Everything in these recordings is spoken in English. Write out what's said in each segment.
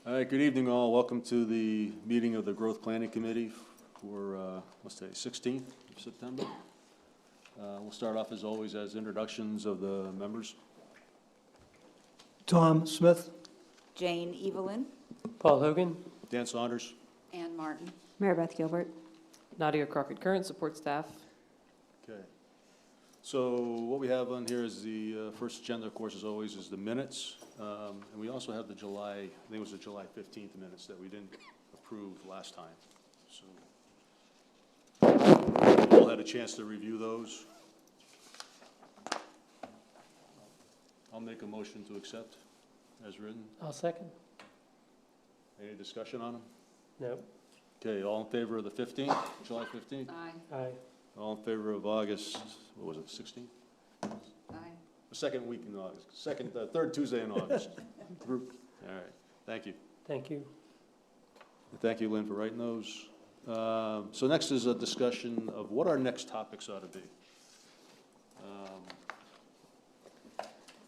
All right, good evening all. Welcome to the meeting of the Growth Planning Committee for, what's today, 16th of September. We'll start off as always as introductions of the members. Tom Smith. Jane Evelyn. Paul Hogan. Dan Saunders. Ann Martin. Mary Beth Gilbert. Nadia Crockett Current, support staff. Okay. So what we have on here is the first agenda, of course, as always, is the minutes. And we also have the July, I think it was the July 15th minutes that we didn't approve last time. So we all had a chance to review those. I'll make a motion to accept as written. I'll second. Any discussion on them? No. Okay, all in favor of the 15th, July 15th? Aye. Aye. All in favor of August, what was it, 16th? Aye. The second week in August, third Tuesday in August. Group. All right, thank you. Thank you. And thank you, Lynn, for writing those. So next is a discussion of what our next topics ought to be.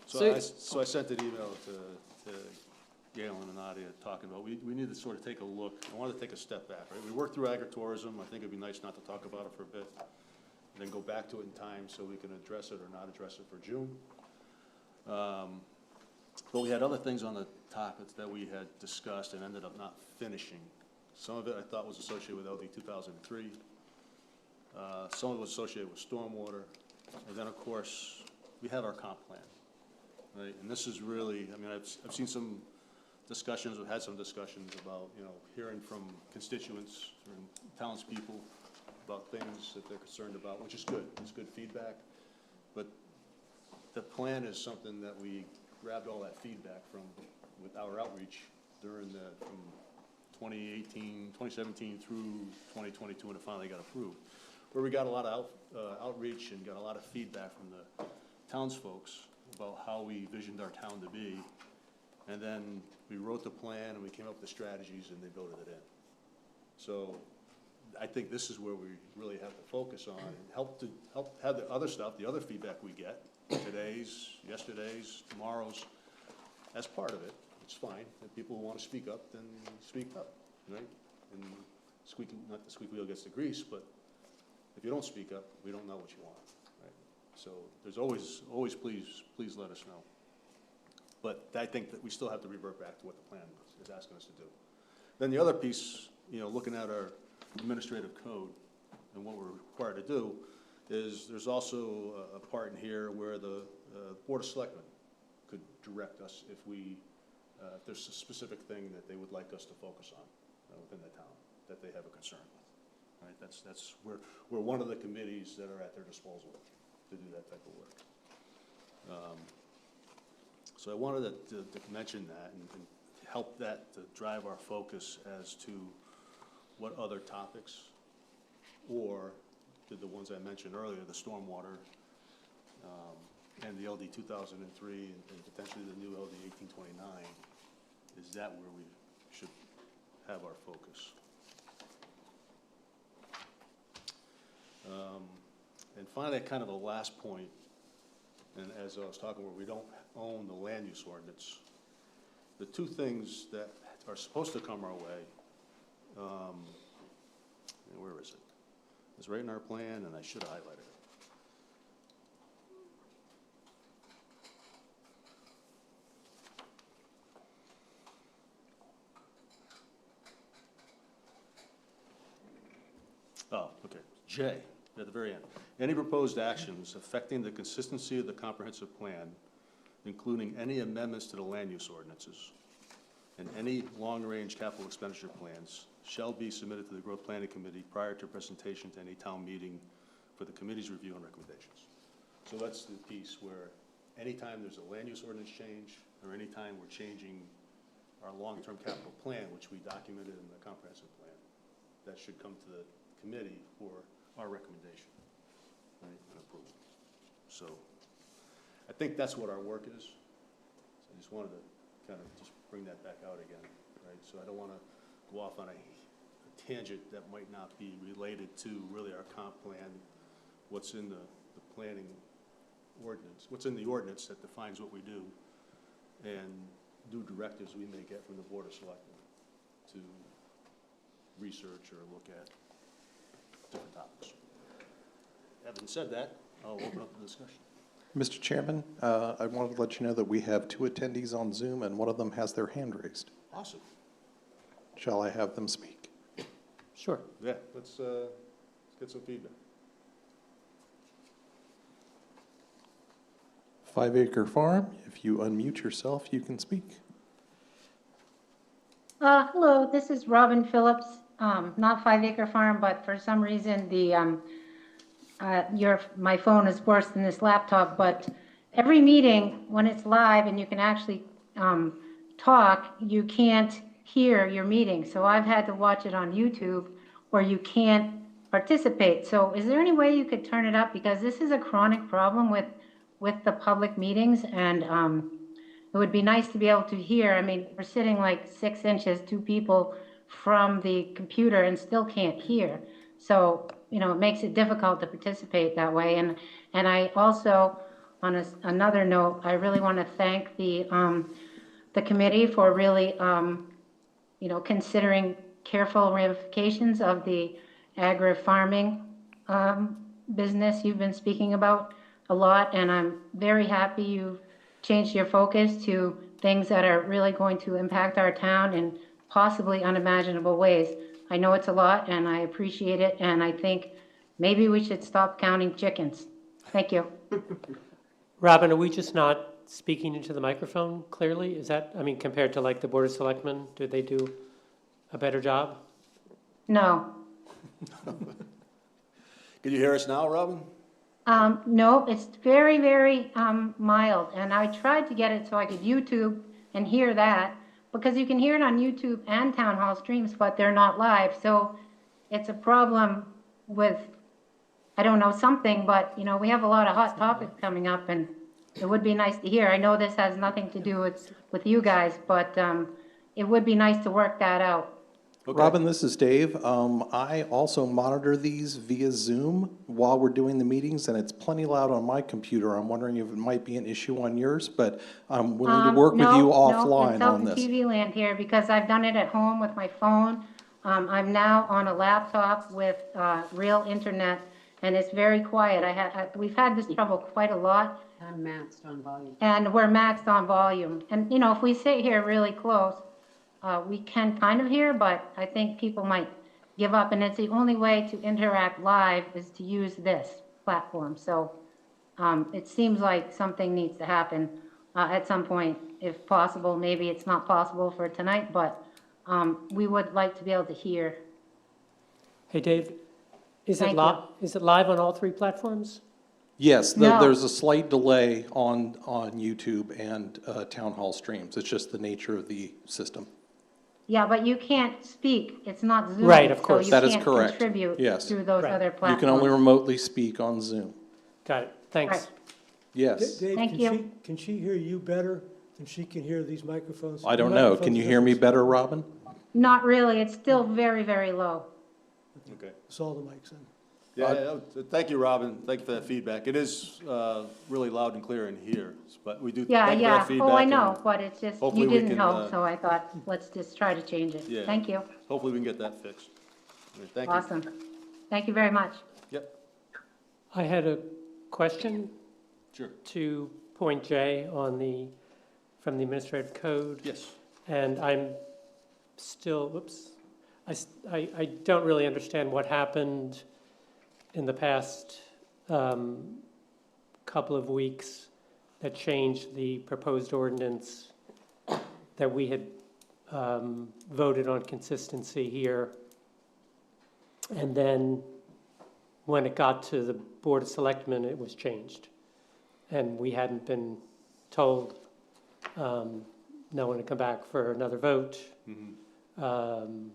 So I sent an email to Galen and Nadia talking about, we need to sort of take a look. I wanted to take a step back, right? We worked through agritourism. I think it'd be nice not to talk about it for a bit, and then go back to it in time so we can address it or not address it for June. But we had other things on the topics that we had discussed and ended up not finishing. Some of it I thought was associated with LD 2003. Some of it was associated with stormwater. And then, of course, we had our comp plan, right? And this is really, I mean, I've seen some discussions, we've had some discussions about, hearing from constituents and townspeople about things that they're concerned about, which is good. It's good feedback. But the plan is something that we grabbed all that feedback from with our outreach during from 2017 through 2022, and it finally got approved. Where we got a lot of outreach and got a lot of feedback from the townsfolks about how we visioned our town to be. And then we wrote the plan and we came up with the strategies and they voted it in. So I think this is where we really have to focus on and help have the other stuff, the other feedback we get, today's, yesterday's, tomorrow's, as part of it. It's fine. If people want to speak up, then speak up, right? And not the squeaky wheel gets the grease, but if you don't speak up, we don't know what you want, right? So there's always please let us know. But I think that we still have to revert back to what the plan is asking us to do. Then the other piece, looking at our administrative code and what we're required to do, is there's also a part in here where the Board of Selectmen could direct us if there's a specific thing that they would like us to focus on within the town that they have a concern with. Right? That's we're one of the committees that are at their disposal to do that type of work. So I wanted to mention that and help that to drive our focus as to what other topics, or the ones I mentioned earlier, the stormwater, and the LD 2003 and potentially the new LD 1829, is that where we should have our focus. And finally, kind of the last point, and as I was talking where we don't own the land use ordinance, the two things that are supposed to come our way, and where is it? It's right in our plan, and I should have highlighted it. Oh, okay. J, at the very end. Any proposed actions affecting the consistency of the comprehensive plan, including any amendments to the land use ordinances and any long-range capital expenditure plans, shall be submitted to the Growth Planning Committee prior to presentation to any town meeting for the committee's review and recommendations. So that's the piece where anytime there's a land use ordinance change or anytime we're changing our long-term capital plan, which we documented in the comprehensive plan, that should come to the committee for our recommendation, right, and approval. So I think that's what our work is. So I just wanted to kind of just bring that back out again, right? So I don't want to go off on a tangent that might not be related to really our comp plan, what's in the planning ordinance, what's in the ordinance that defines what we do, and new directives we may get from the Board of Selectmen to research or look at different topics. Having said that, I'll open up the discussion. Mr. Chairman, I wanted to let you know that we have 2 attendees on Zoom, and one of them has their hand raised. Awesome. Shall I have them speak? Sure. Yeah, let's get some feedback. 5 Acre Farm, if you unmute yourself, you can speak. Hello, this is Robin Phillips, not 5 Acre Farm, but for some reason my phone is worse than this laptop, but every meeting, when it's live and you can actually talk, you can't hear your meeting. So I've had to watch it on YouTube where you can't participate. So is there any way you could turn it up? Because this is a chronic problem with the public meetings, and it would be nice to be able to hear. I mean, we're sitting like 6 inches, 2 people from the computer and still can't hear. So, you know, it makes it difficult to participate that way. And I also, on another note, I really want to thank the committee for really, you know, considering careful ramifications of the agri-farming business you've been speaking about a lot. And I'm very happy you've changed your focus to things that are really going to impact our town in possibly unimaginable ways. I know it's a lot, and I appreciate it, and I think maybe we should stop counting chickens. Thank you. Robin, are we just not speaking into the microphone clearly? Is that, I mean, compared to like the Board of Selectmen, did they do a better job? No. Can you hear us now, Robin? No, it's very, very mild, and I tried to get it so I could YouTube and hear that, because you can hear it on YouTube and Town Hall streams, but they're not live, so it's a problem with, I don't know, something, but, you know, we have a lot of hot topics coming up, and it would be nice to hear. I know this has nothing to do with you guys, but it would be nice to work that out. Okay. Robin, this is Dave. I also monitor these via Zoom while we're doing the meetings, and it's plenty loud on my computer. I'm wondering if it might be an issue on yours, but I'm willing to work with you offline on No, this. it's out in TV land here, because I've done it at home with my phone. I'm now on a laptop with real internet, and it's very quiet. We've had this trouble quite a lot. I'm maxed on volume. And we're maxed on volume. And, you know, if we sit here really close, we can kind of hear, but I think people might give up. And it's the only way to interact live is to use this platform. So it seems like something needs to happen at some point, if possible. Maybe it's not possible for tonight, but we would like to be able to hear. Hey, Dave, is Thank it live on all 3 platforms? Yes, No. there's a slight delay on YouTube and Town Hall streams. It's just the nature of the system. Yeah, but you can't speak. It's not Zoom. Right, of course. So That you is can't correct. contribute Yes. through those Right. other You platforms. can only remotely speak on Zoom. Got it, thanks. Right. Yes. Dave, Thank you. can she hear you better than she can hear these microphones? I don't know. Can you hear me better, Robin? Not really. It's still very, very low. Okay. It's all the mics in. Yeah, thank you, Robin. Thank you for that feedback. It is really loud and clear in here, but we do Yeah, thank you for yeah. that feedback. Oh, I and know, but it's just, hopefully you we didn't can, help, so I thought, let's just try to change it. Yeah. Thank you. Hopefully we can get that fixed. All right, thank you. Awesome. Thank you very much. Yep, I had a question sure. to point J on from the administrative code. Yes. And I'm still, whoops, I don't really understand what happened in the past couple of weeks that changed the proposed ordinance that we had voted on consistency here. And then when it got to the Board of Selectmen, it was changed. And we hadn't been told no one to come back for another vote. Mhm.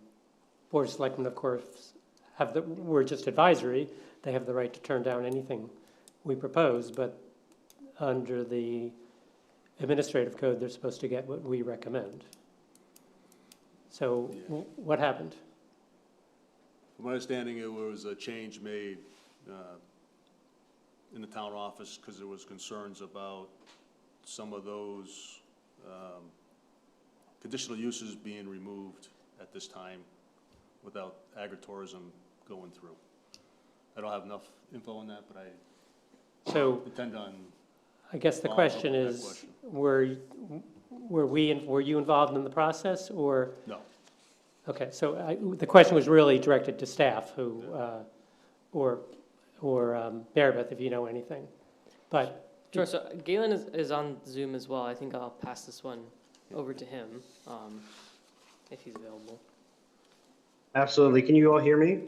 Board of Selectmen, of course, we're just advisory. They have the right to turn down anything we propose, but under the administrative code, they're supposed to get what we recommend. So what happened? From my understanding, it was a change made in the town office because there was concerns about some of those conditional uses being removed at this time without agritourism going through. I don't have enough info on that, but I So depend on, I guess the Follow up question with that is, question. were you involved in the process, or? no. Okay, so the question was really directed to staff who, or Mary Beth, if you know anything. But, Sure, so Galen is on Zoom as well. I think I'll pass this one over to him, if he's available. Absolutely. Can you all hear me?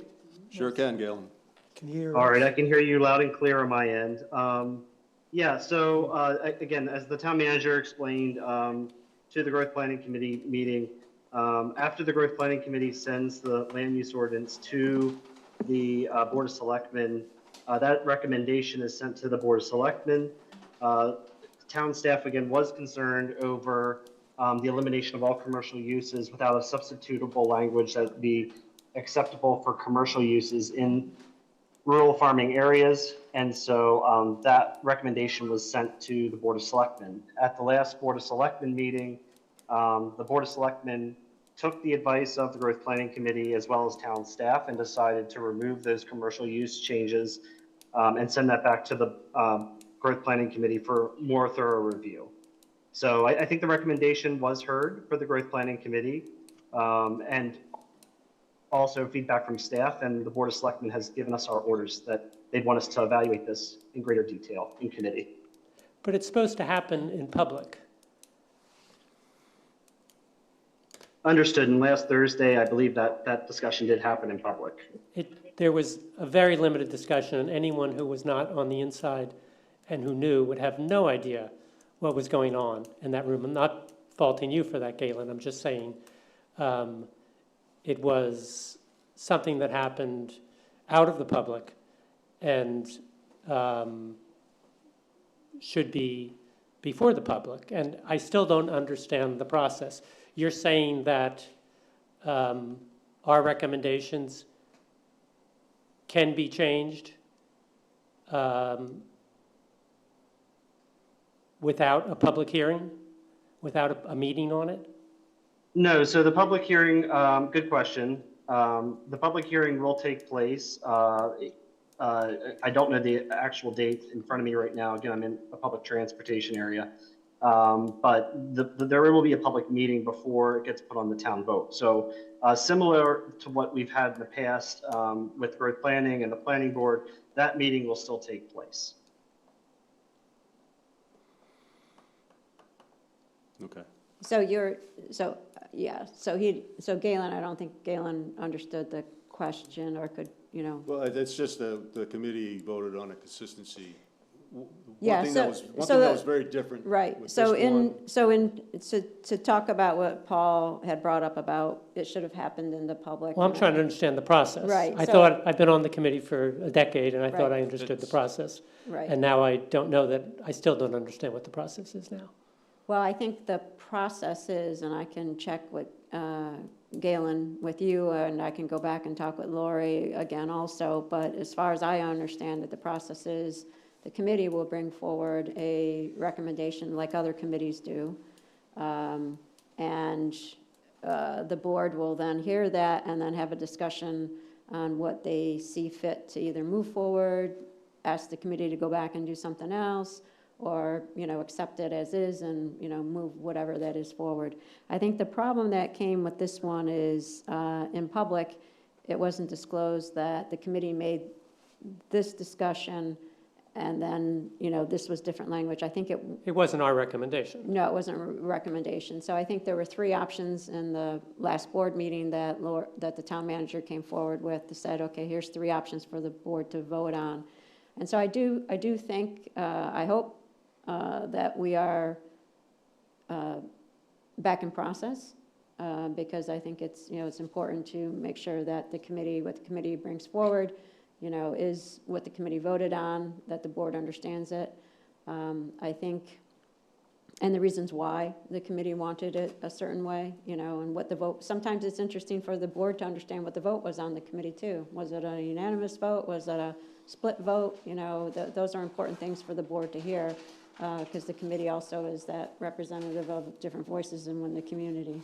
Sure can, Galen. Can you hear All right, us? I can hear you loud and clear on my end. Yeah, so again, as the town manager explained to the Growth Planning Committee meeting, after the Growth Planning Committee sends the land use ordinance to the Board of Selectmen, that recommendation is sent to the Board of Selectmen. Town staff, again, was concerned over the elimination of all commercial uses without a substitutable language that would be acceptable for commercial uses in rural farming areas. And so that recommendation was sent to the Board of Selectmen. At the last Board of Selectmen meeting, the Board of Selectmen took the advice of the Growth Planning Committee as well as town staff and decided to remove those commercial use changes and send that back to the Growth Planning Committee for more thorough review. So I think the recommendation was heard for the Growth Planning Committee, and also feedback from staff, and the Board of Selectmen has given us our orders that they'd want us to evaluate this in greater detail in committee. but it's supposed to happen in public. Understood, and last Thursday, I believe that discussion did happen in public. There was a very limited discussion, and anyone who was not on the inside and who knew would have no idea what was going on in that room. I'm not faulting you for that, Galen. I'm just saying it was something that happened out of the public and should be before the public. And I still don't understand the process. You're saying that our recommendations can be changed without a public hearing, without a meeting on it? No, so the public hearing, good question. The public hearing will take place. I don't know the actual date in front of me right now. Again, I'm in a public transportation area. But there will be a public meeting before it gets put on the town vote. So similar to what we've had in the past with growth planning and the planning board, that meeting will still take place. Okay. So Galen, I don't think Galen understood the question or could, Well, it's just the committee voted on a consistency. Yeah, One thing that was very different. right. with So this one- to talk about what Paul had brought up about, it should have happened in the public. Well, I'm trying to understand the process. Right, I so- thought, I've been on the committee for a decade, and I thought Right. I understood the process. Right. And now I don't know that, I still don't understand what the process is now. Well, I think the process is, and I can check with Galen with you, and I can go back and talk with Lori again also, but as far as I understand it, the process is the committee will bring forward a recommendation like other committees do. And the board will then hear that and then have a discussion on what they see fit to either move forward, ask the committee to go back and do something else, or, accept it as is and, move whatever that is forward. I think the problem that came with this one is, in public, it wasn't disclosed that the committee made this discussion, and then, this was different language. I think It wasn't our recommendation. no, it wasn't a recommendation. So I think there were three options in the last board meeting that the town manager came forward with, to said, okay, here's three options for the board to vote on. And so I do think, I hope that we are back in process, because I think it's, it's important to make sure that what the committee brings forward, is what the committee voted on, that the board understands it. I think, and the reasons why the committee wanted it a certain way, and what the vote, sometimes it's interesting for the board to understand what the vote was on the committee too. Was it a unanimous vote? Was it a split vote? Those are important things for the board to hear. because the committee also is that representative of different voices in the community.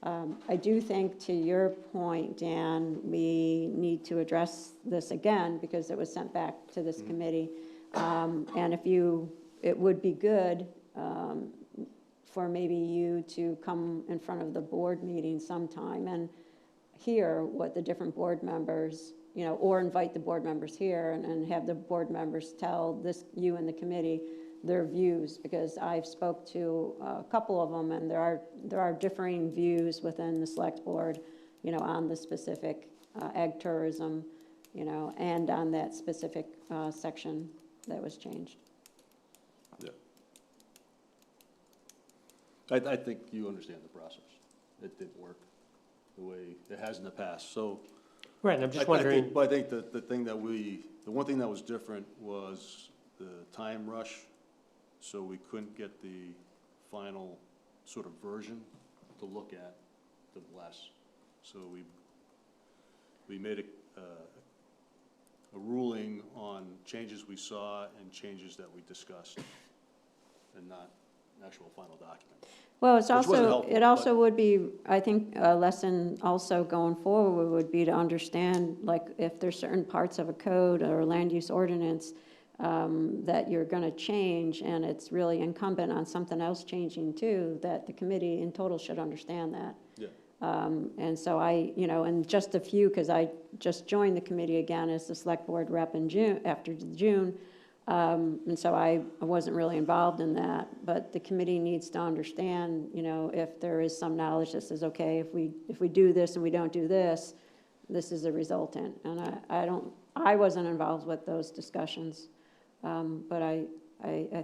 I do think, to your point, Dan, we need to address this again because it was sent back to this committee. And it would be good for maybe you to come in front of the board meeting sometime and hear what the different board members, or invite the board members here and have the board members tell you and the committee their views, because I've spoke to a couple of them, and there are differing views within the select board, on the specific ag tourism, and on that specific section that was changed. Yeah. I think you understand the process. It didn't work the way it has in the past, so. Right, and I'm just wondering. But I think that the one thing that was different was the time rush, so we couldn't get the final sort of version to look at to bless. So we made a ruling on changes we saw and changes that we discussed, and not an actual final document. Well, Which wasn't helpful, it also would be, I think, a lesson also going forward would be to understand, like, if there's certain parts of a code or land use ordinance that you're going to change, and it's really incumbent on something else changing too, that the committee in total should understand that. Yeah. And so and just a few, because I just joined the committee again as the select board rep in June, after June. And so I wasn't really involved in that, but the committee needs to understand, if there is some knowledge that says, okay, if we do this and we don't do this, this is a resultant. And I wasn't involved with those discussions, but I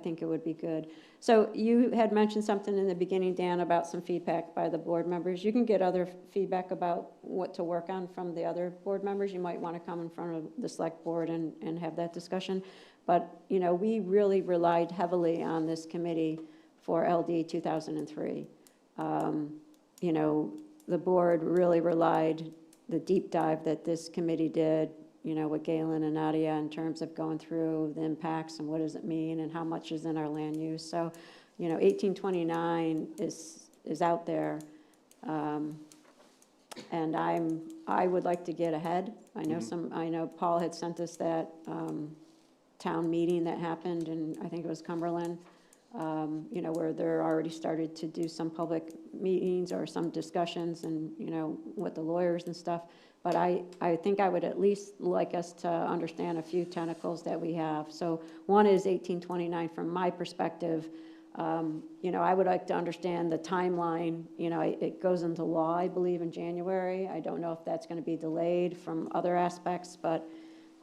think it would be good. So you had mentioned something in the beginning, Dan, about some feedback by the board members. You can get other feedback about what to work on from the other board members. You might want to come in front of the select board and have that discussion. But, we really relied heavily on this committee for LD 2003. The board really relied, the deep dive that this committee did, with Galen and Nadia in terms of going through the impacts and what does it mean and how much is in our land use. So, 1829 is out there. And I would like to get ahead. I know Paul had sent us that town meeting that happened, and I think it was Cumberland, where they're already started to do some public meetings or some discussions and, with the lawyers and stuff. But I think I would at least like us to understand a few tentacles that we have. So one is 1829 from my perspective. I would like to understand the timeline. It goes into law, I believe, in January. I don't know if that's going to be delayed from other aspects, but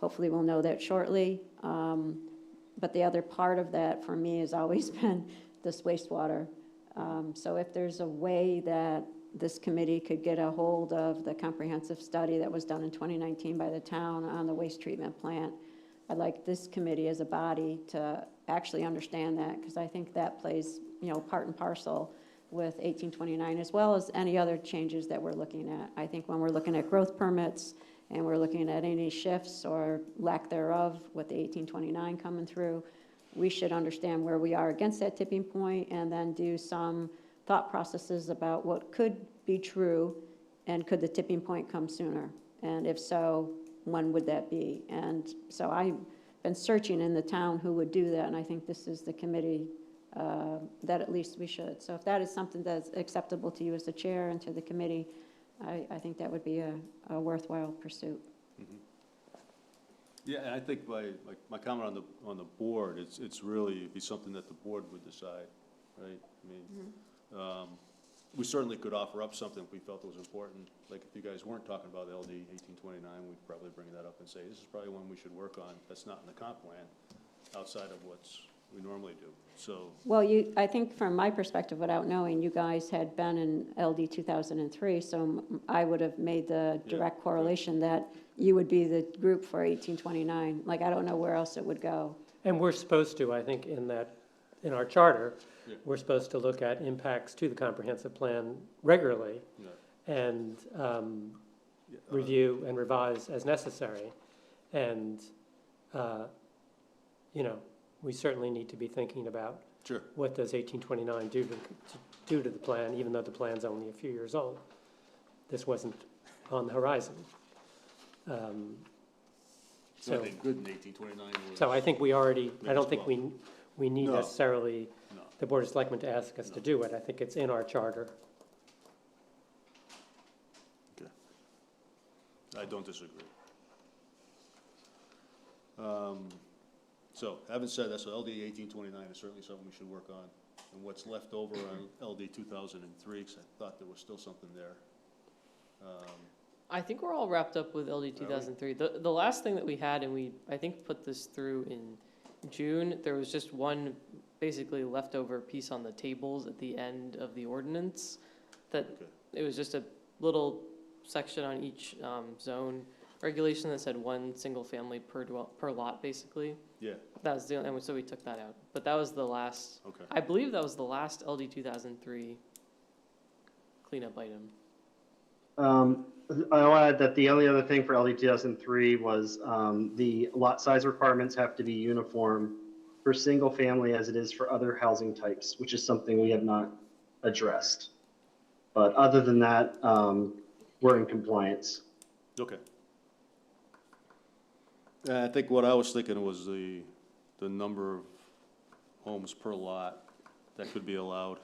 hopefully we'll know that shortly. But the other part of that for me has always been this wastewater. So if there's a way that this committee could get a hold of the comprehensive study that was done in 2019 by the town on the waste treatment plant, I'd like this committee as a body to actually understand that, because I think that plays, part and parcel with 1829, as well as any other changes that we're looking at. I think when we're looking at growth permits and we're looking at any shifts or lack thereof with the 1829 coming through, we should understand where we are against that tipping point and then do some thought processes about what could be true and could the tipping point come sooner? And if so, when would that be? And so I've been searching in the town who would do that, and I think this is the committee that at least we should. So if that is something that's acceptable to you as the chair and to the committee, I think that would be a worthwhile pursuit. Mm-hmm. Yeah, and I think my comment on the board, it's really be something that the board would decide, right? I mean, we certainly could offer up something if we felt it was important. Like if you guys weren't talking about LD 1829, we'd probably bring that up and say, this is probably one we should work on. That's not in the comp plan outside of what we normally do. So. Well, I think from my perspective, without knowing, you guys had been in LD 2003, so I would have made the direct correlation that you would be the group for 1829. Like, I don't know where else it would go. And we're supposed to, I think, in our charter, we're supposed to look at impacts to the comprehensive plan regularly and review and revise as necessary. And, we certainly need to be thinking about Sure. what does 1829 do to the plan, even though the plan's only a few years old. This wasn't on the horizon. So, Nothing good in 1829 was. so I think we already, I don't think Well. we need No. necessarily No. the Board of Selectmen to ask us to do it. I think it's in our charter. Okay. I don't disagree. So, having said that, so LD 1829 is certainly something we should work on. And what's left over on LD 2003, because I thought there was still something there. I think we're all wrapped up with LD 2003. The last thing that we had, and we, I think, put this through in June, there was just one basically leftover piece on the tables at the end of the ordinance, that Okay. it was just a little section on each zone regulation that said one single family per lot, basically. Yeah, That was the, and so we took that out. But that was the last, okay. I believe that was the last LD 2003 cleanup item. I'll add that the only other thing for LD 2003 was the lot size requirements have to be uniform for single family as it is for other housing types, which is something we have not addressed. But other than that, we're in compliance. Okay. I think what I was thinking was the number of homes per lot that could be allowed.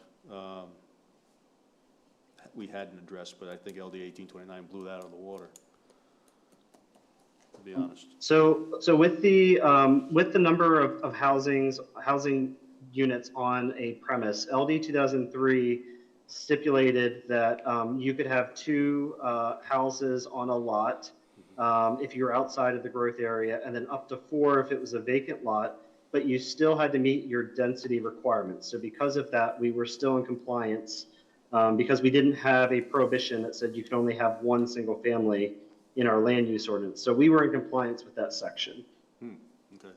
We hadn't addressed, but I think LD 1829 blew that out of the water, to be honest. So with the number of housing units on a premise, LD 2003 stipulated that you could have 2 houses on a lot if you're outside of the growth area, and then up to 4 if it was a vacant lot, but you still had to meet your density requirements. So because of that, we were still in compliance because we didn't have a prohibition that said you could only have 1 single family in our land use ordinance. So we were in compliance with that section. Okay.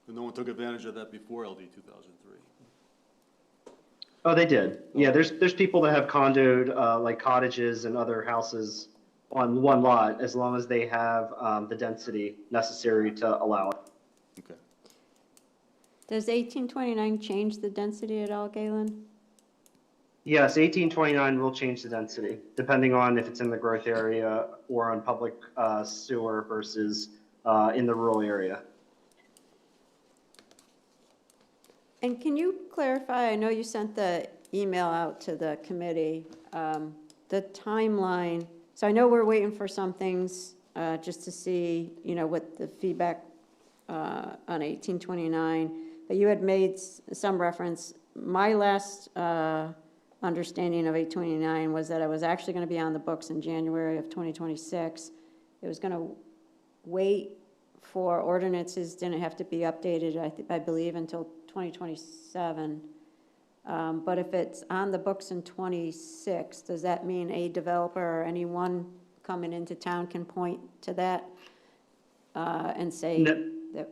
And no one took advantage of that before LD 2003. Oh, they did. Yeah, there's people that have condoed like cottages and other houses on 1 lot as long as they have the density necessary to allow it. Okay. Does 1829 change the density at all, Galen? Yes, 1829 will change the density, depending on if it's in the growth area or on public sewer versus in the rural area. And can you clarify, I know you sent the email out to the committee, the timeline. So I know we're waiting for some things just to see, what the feedback on 1829, but you had made some reference. My last understanding of 829 was that it was actually going to be on the books in January of 2026. It was going to wait for ordinances, didn't have to be updated, I believe, until 2027. But if it's on the books in 26, does that mean a developer or anyone coming into town can point to that and say No. that?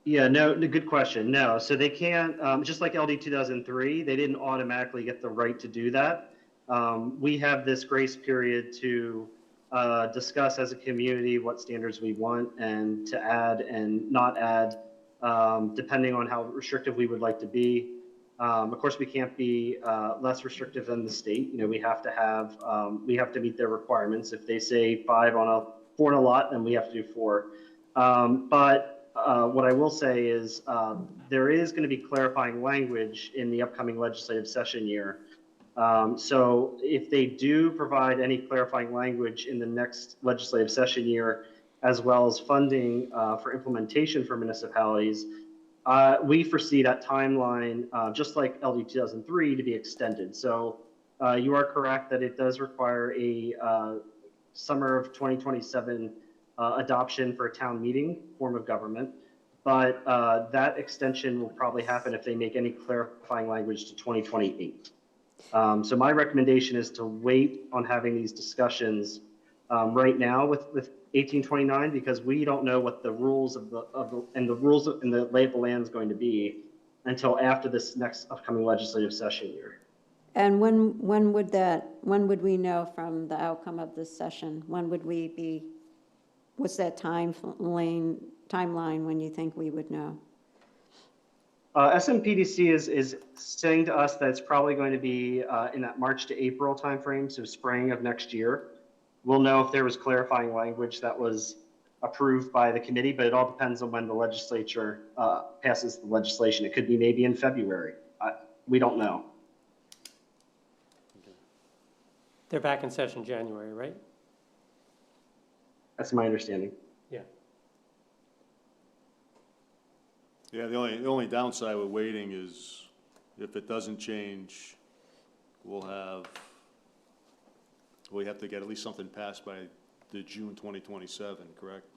Yeah, no, good question. No, so they can't, just like LD 2003, they didn't automatically get the right to do that. We have this grace period to discuss as a community what standards we want and to add and not add, depending on how restrictive we would like to be. Of course, we can't be less restrictive than the state. We have to meet their requirements. If they say 4 on a lot, then we have to do 4. But what I will say is there is going to be clarifying language in the upcoming legislative session year. So if they do provide any clarifying language in the next legislative session year, as well as funding for implementation for municipalities, we foresee that timeline, just like LD 2003, to be extended. So you are correct that it does require a summer of 2027 adoption for a town meeting form of government. But that extension will probably happen if they make any clarifying language to 2028. So my recommendation is to wait on having these discussions right now with 1829, because we don't know what the rules of the rules and the lay of the land is going to be until after this next upcoming legislative session year. And when would we know from the outcome of this session? When would we be, what's that time lane timeline when you think we would know? SMPDC is saying to us that it's probably going to be in that March to April timeframe, so spring of next year. We'll know if there was clarifying language that was approved by the committee, but it all depends on when the legislature passes the legislation. It could be maybe in February. We don't know. They're back in session January, right? That's my understanding. Yeah. Yeah, the only downside with waiting is if it doesn't change, we have to get at least something passed by the June 2027, correct?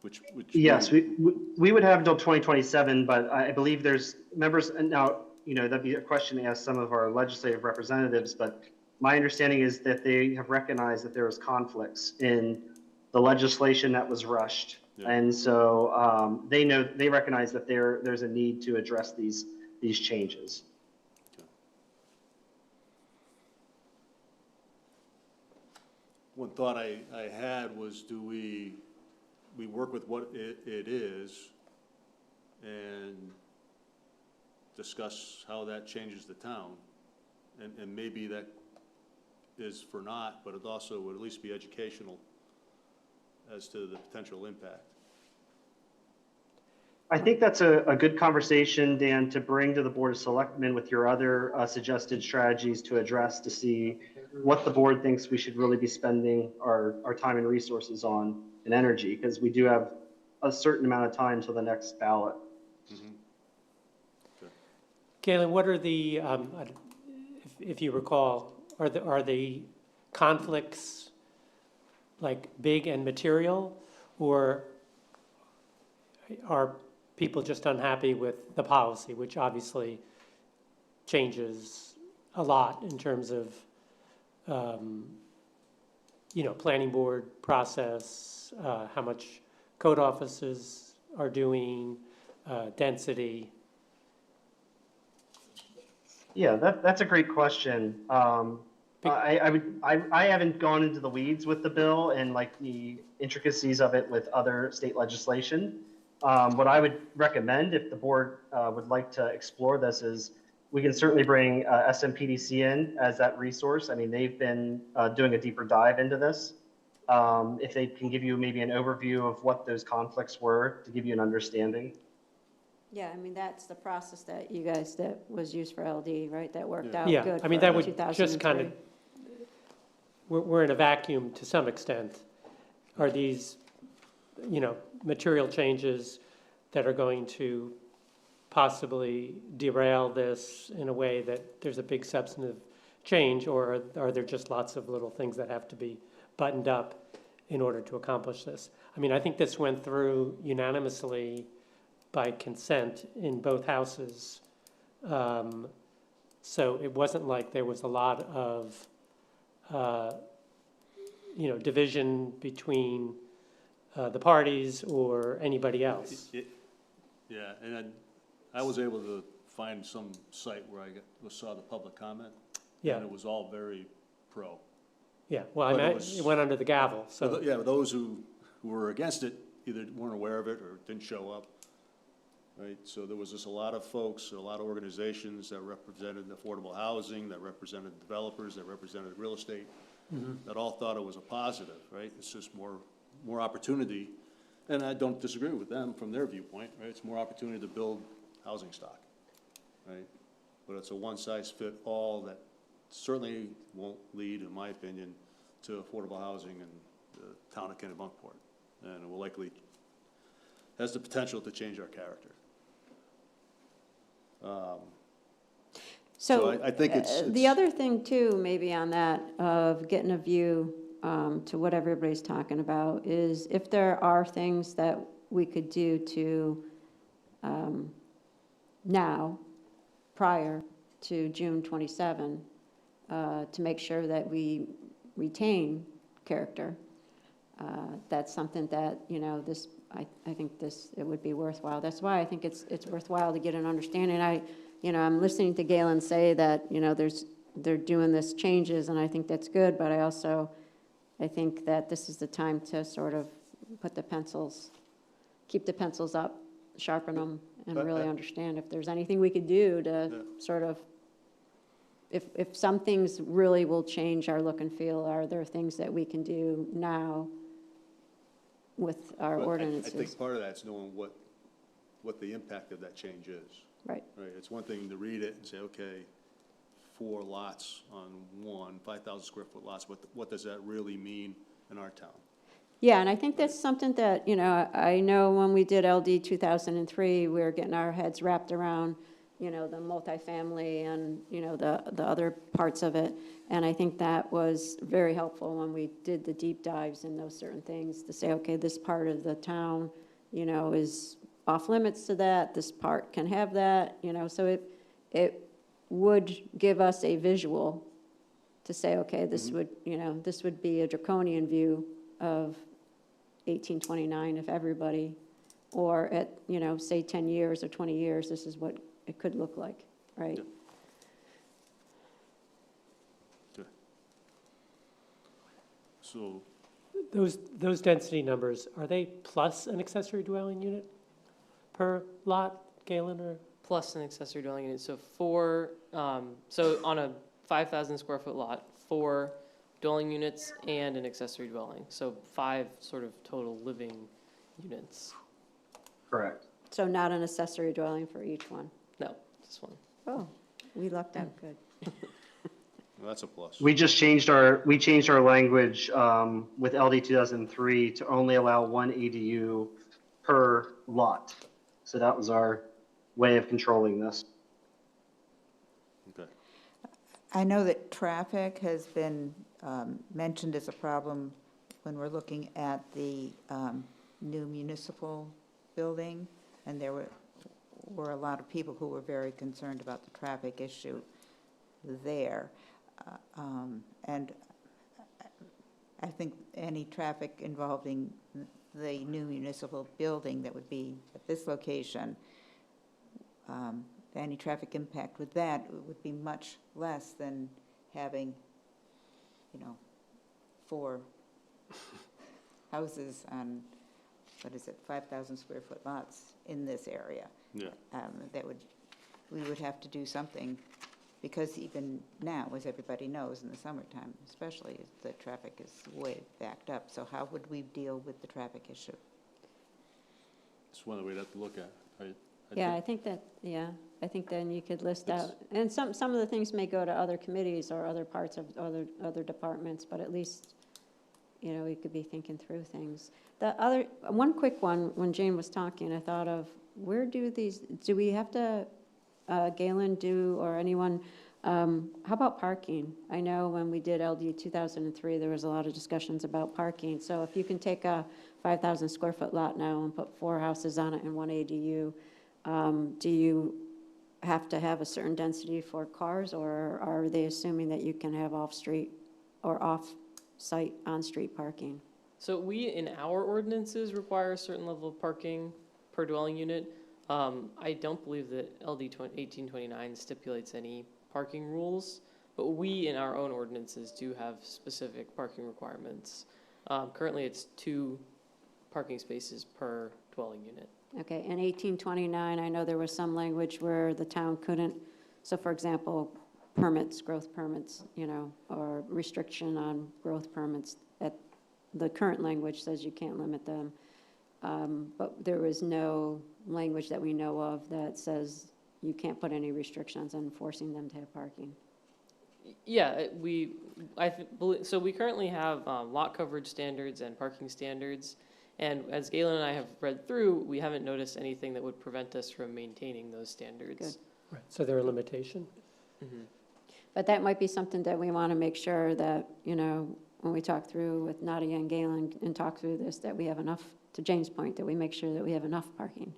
Which Yes, we would have until 2027, but I believe there's members, and now, that'd be a question to ask some of our legislative representatives, but my understanding is that they have recognized that there was conflicts in the legislation that was rushed. Yeah. And so they recognize that there's a need to address these changes. One thought I had was, do we work with what it is and discuss how that changes the town? And maybe that is for naught, but it also would at least be educational as to the potential impact. I think that's a good conversation, Dan, to bring to the Board of Selectmen with your other suggested strategies to address, to see what the board thinks we should really be spending our time and resources on and energy, because we do have a certain amount of time till the next ballot. Mm-hmm. Okay. Galen, what are the, if you recall, are the conflicts like big and material, or are people just unhappy with the policy, which obviously changes a lot in terms of, planning board process, how much code offices are doing, density? Yeah, that's a great question. I haven't gone into the weeds with the bill and like the intricacies of it with other state legislation. What I would recommend, if the board would like to explore this, is we can certainly bring SMPDC in as that resource. I mean, they've been doing a deeper dive into this. If they can give you maybe an overview of what those conflicts were to give you an understanding. Yeah, I mean, that's the process that was used for LD, right? That worked out Yeah, good I mean, for that would 2003. just kind of, we're in a vacuum to some extent. Are these, material changes that are going to possibly derail this in a way that there's a big substantive change, or are there just lots of little things that have to be buttoned up in order to accomplish this? I mean, I think this went through unanimously by consent in both houses. So it wasn't like there was a lot of, division between the parties or anybody else. Yeah, and I was able to find some site where I saw the public comment. Yeah. And it was all very pro. Yeah, well, But I mean, it was- it went under the gavel, so. Yeah, those who were against it either weren't aware of it or didn't show up, right? So there was just a lot of folks, a lot of organizations that represented affordable housing, that represented developers, that represented real estate, that all thought it was a positive, right? It's just more opportunity, and I don't disagree with them from their viewpoint, right? It's more opportunity to build housing stock, right? But it's a one-size-fit-all that certainly won't lead, in my opinion, to affordable housing in the town of Kennebunkport. And it will likely, has the potential to change our character. So I think it's the other thing too, maybe on that, of getting a view to what everybody's talking about, is if there are things that we could do to now, prior to June 27, to make sure that we retain character. That's something that, I think it would be worthwhile. That's why I think it's worthwhile to get an understanding. I'm listening to Galen say that, they're doing this changes, and I think that's good, but I think that this is the time to sort of put the pencils keep the pencils up, sharpen them, and But really I- understand if there's anything we could do to sort of, if some things really will change our look and feel, are there things that we can do now with our But I ordinances? think part of that's knowing what the impact of that change is. Right. Right, it's one thing to read it and say, okay, 4 lots on 5,000 square foot lots, what does that really mean in our town? Yeah, and I think that's something that, you know, I know when we did LD 2003, we were getting our heads wrapped around, you know, the multifamily and, you know, the other parts of it. And I think that was very helpful when we did the deep dives in those certain things to say, okay, this part of the town, you know, is off limits to that, this part can have that, you know, so it would give us a visual to say, okay, this would, you know, this would be a draconian view of 1829 if everybody, or at, you know, say 10 years or 20 years, this is what it could look like, right? Yeah. Okay. So, Those density numbers, are they plus an accessory dwelling unit per lot, Galen, or? Plus an accessory dwelling unit, so so on a 5,000 square foot lot, 4 dwelling units and an accessory dwelling, so 5 sort of total living units. Correct. So not an accessory dwelling for each one. No, just one. Oh, we lucked out good. well, that's a plus. We just changed our language with LD 2003 to only allow 1 ADU per lot. So that was our way of controlling this. Okay. I know that traffic has been mentioned as a problem when we're looking at the new municipal building, and there were a lot of people who were very concerned about the traffic issue there. And I think any traffic involving the new municipal building that would be at this location, any traffic impact with that would be much less than having, you know, 4 houses on, 5,000 square foot lots in this area. Yeah. We would have to do something, because even now, as everybody knows, in the summertime especially, the traffic is way backed up. So how would we deal with the traffic issue? It's one that we'd have to look at. Yeah, I think then you could list It's- out, and some of the things may go to other committees or other parts of other departments, but at least, you know, we could be thinking through things. One quick one, when Jane was talking, I thought of, do we have to, Galen, or anyone, how about parking? I know when we did LD 2003, there was a lot of discussions about parking. So if you can take a 5,000 square foot lot now and put 4 houses on it and 1 ADU, do you have to have a certain density for cars, or are they assuming that you can have off-street or off-site, on-street parking? So we, in our ordinances, require a certain level of parking per dwelling unit. I don't believe that LD 1829 stipulates any parking rules, but we, in our own ordinances, do have specific parking requirements. Currently, it's 2 parking spaces per dwelling unit. Okay, in 1829, I know there was some language where the town couldn't, so for example, growth permits, you know, or restriction on growth permits, the current language says you can't limit them. But there was no language that we know of that says you can't put any restrictions on forcing them to have parking. Yeah, so we currently have lot coverage standards and parking standards. And as Galen and I have read through, we haven't noticed anything that would prevent us from maintaining those standards. Good. Right, so they're a limitation? Mhm. But that might be something that we want to make sure that, you know, when we talk through with Nadia and Galen and talk through this, that we have enough, to Jane's point, that we make sure that we have enough parking,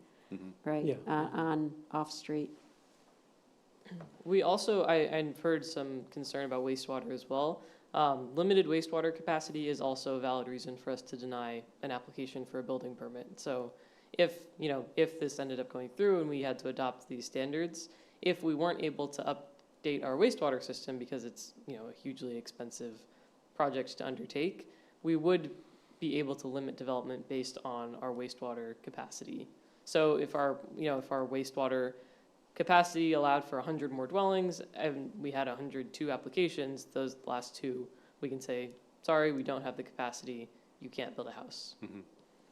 right? Yeah. On off-street. We also, I've heard some concern about wastewater as well. Limited wastewater capacity is also a valid reason for us to deny an application for a building permit. So if this ended up going through and we had to adopt these standards, if we weren't able to update our wastewater system because it's, a hugely expensive project to undertake, we would be able to limit development based on our wastewater capacity. So if our wastewater capacity allowed for 100 more dwellings and we had 102 applications, those last two, we can say, sorry, we don't have the capacity, you can't build a house. Mhm.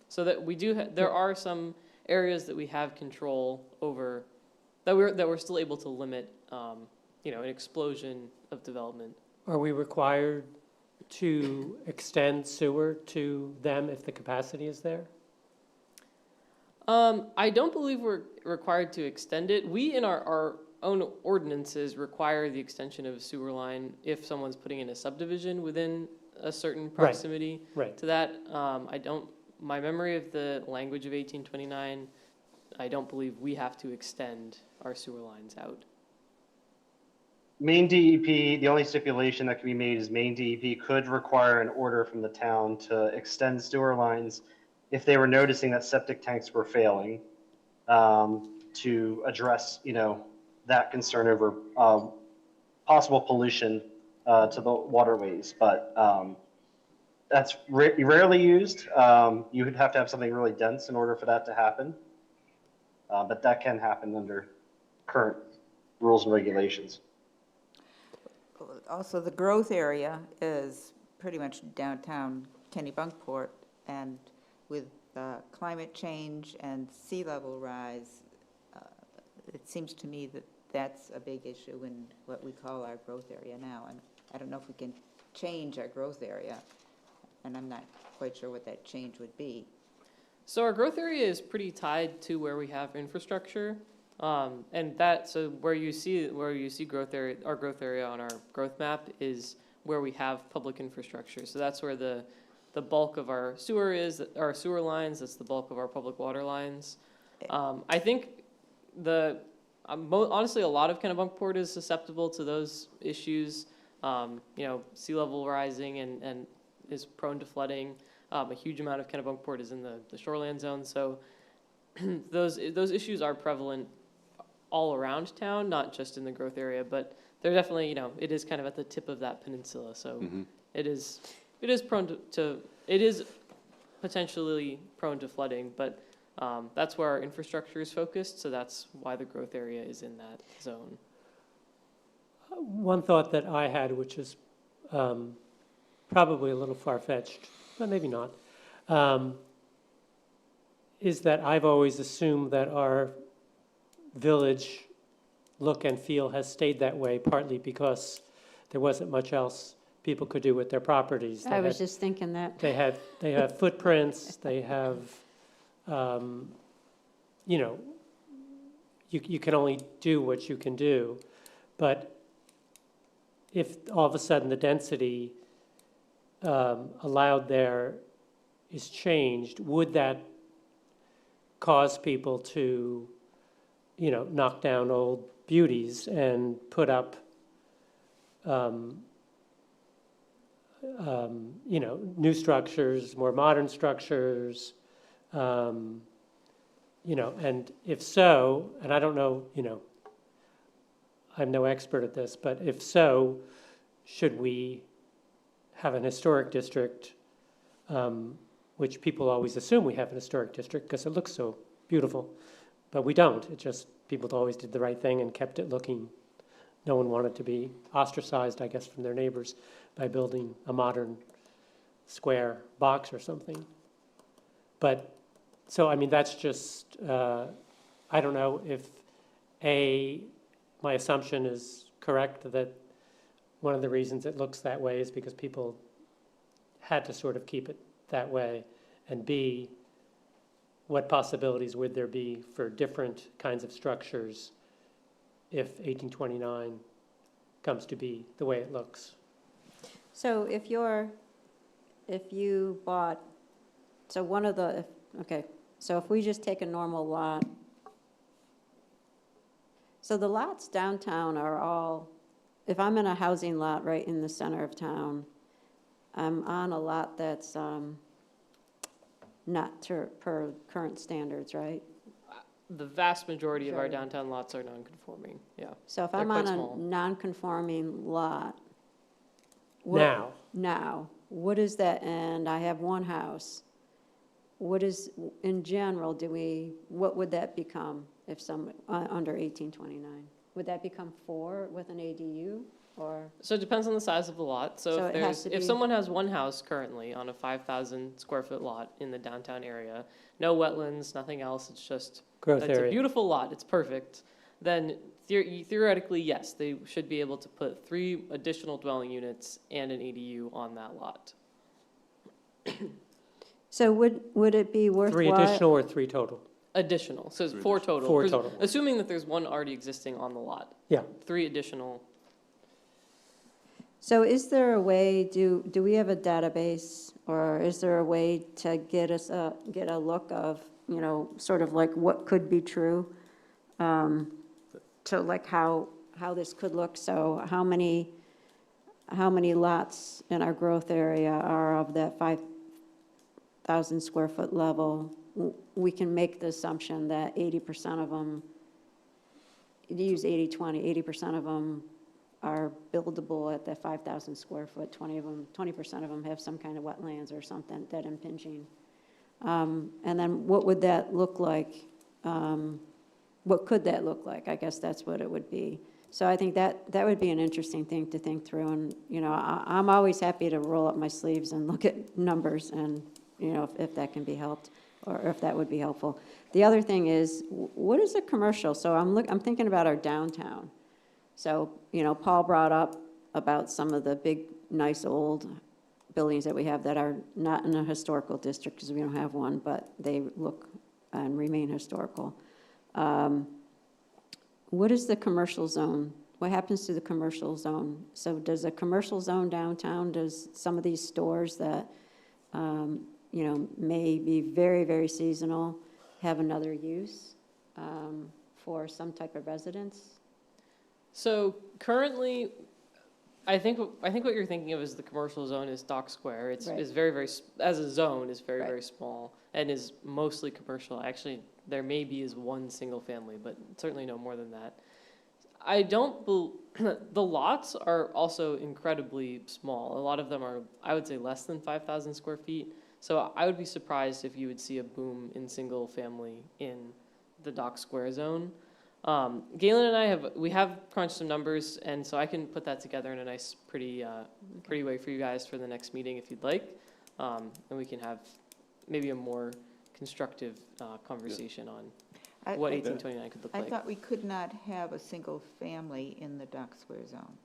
So that we do, there are some areas that we have control over, that we're still able to limit, an explosion of development. Are we required to extend sewer to them if the capacity is there? I don't believe we're required to extend it. We, in our own ordinances, require the extension of a sewer line if someone's putting in a subdivision within a certain proximity Right. to that. My memory of the language of 1829, I don't believe we have to extend our sewer lines out. Maine DEP, the only stipulation that can be made is Maine DEP could require an order from the town to extend sewer lines if they were noticing that septic tanks were failing, to address, that concern over possible pollution to the waterways. But that's rarely used. You would have to have something really dense in order for that to happen. But that can happen under current rules and regulations. Also, the growth area is pretty much downtown Kennebunkport, and with climate change and sea level rise, it seems to me that that's a big issue in what we call our growth area now. And I don't know if we can change our growth area, and I'm not quite sure what that change would be. So our growth area is pretty tied to where we have infrastructure. So where you see growth area, our growth area on our growth map is where we have public infrastructure. So that's where the bulk of our sewer is, our sewer lines, that's the bulk of our public water lines. I think honestly, a lot of Kennebunkport is susceptible to those issues. Sea level rising and is prone to flooding. A huge amount of Kennebunkport is in the shoreland zone. So those issues are prevalent all around town, not just in the growth area, but they're definitely, it is kind of at the tip of that peninsula. So it is prone to it is potentially prone to flooding, but that's where our infrastructure is focused. So that's why the growth area is in that zone. One thought that I had, which is probably a little far-fetched, but maybe not, is that I've always assumed that our village look and feel has stayed that way, partly because there wasn't much else people could do with their properties. I was just thinking that. They have footprints, they have, you can only do what you can do. But if all of a sudden the density allowed there is changed, would that cause people to, knock down old beauties and put up, new structures, more modern structures, and if so, and I don't know, I'm no expert at this, but if so, should we have an historic district, which people always assume we have an historic district because it looks so beautiful, but we don't. It just, people always did the right thing and kept it looking. No one wanted to be ostracized, I guess, from their neighbors by building a modern square box or something. But, so, that's just, I don't know if, my assumption is correct that one of the reasons it looks that way is because people had to sort of keep it that way, and B, what possibilities would there be for different kinds of structures if 1829 comes to be the way it looks? So if you bought, so if we just take a normal lot, so the lots downtown are all, if I'm in a housing lot right in the center of town, I'm on a lot that's not per current standards, right? The vast majority of our downtown lots are non-conforming, yeah. So if They're I'm quite on small. a non-conforming lot. Now, Now, what is that, and I have one house, what is, in general, what would that become if under 1829? Would that become 4 with an ADU, or? So it depends on the size of the lot. So So it has to if be- someone has one house currently on a 5,000 square foot lot in the downtown area, no wetlands, nothing else, it's just, Growth it's a area. beautiful lot, it's perfect, then theoretically, yes, they should be able to put 3 additional dwelling units and an ADU on that lot. So would it be worthwhile? 3 additional or 3 total? Additional, so it's 3 4 additional. total. 4 total. Assuming that there's one already existing on the lot. Yeah. 3 additional. So is there a way, do we have a database, or is there a way to get a look of, sort of like what could be true? To like how this could look, so how many lots in our growth area are of that 5,000 square foot level? We can make the assumption that 80% of them, to use 80/20, 80% of them are buildable at that 5,000 square foot, 20% of them have some kind of wetlands or something, that impinging. And then what would that look like? What could that look like? I guess that's what it would be. So I think that would be an interesting thing to think through. And, I'm always happy to roll up my sleeves and look at numbers and, if that can be helped, or if that would be helpful. The other thing is, what is a commercial? So I'm thinking about our downtown. So, Paul brought up about some of the big, nice old buildings that we have that are not in a historical district, because we don't have one, but they look and remain historical. What is the commercial zone? What happens to the commercial zone? So does a commercial zone downtown, does some of these stores that, may be very, very seasonal, have another use for some type of residence? So currently, I think what you're thinking of is the commercial zone is Dock Square. It's Right. is very, very, as a zone, is very, Right. very small and is mostly commercial. Actually, there maybe is one single family, but certainly no more than that. I don't the lots are also incredibly small. A lot of them are, I would say, less than 5,000 square feet. So I would be surprised if you would see a boom in single family in the Dock Square zone. Galen and I have crunched some numbers, and so I can put that together in a nice, pretty way for you guys for the next meeting if you'd like, and we can have maybe a more constructive conversation on what 1829 could look I like. thought we could not have a single family in the Dock Square zone.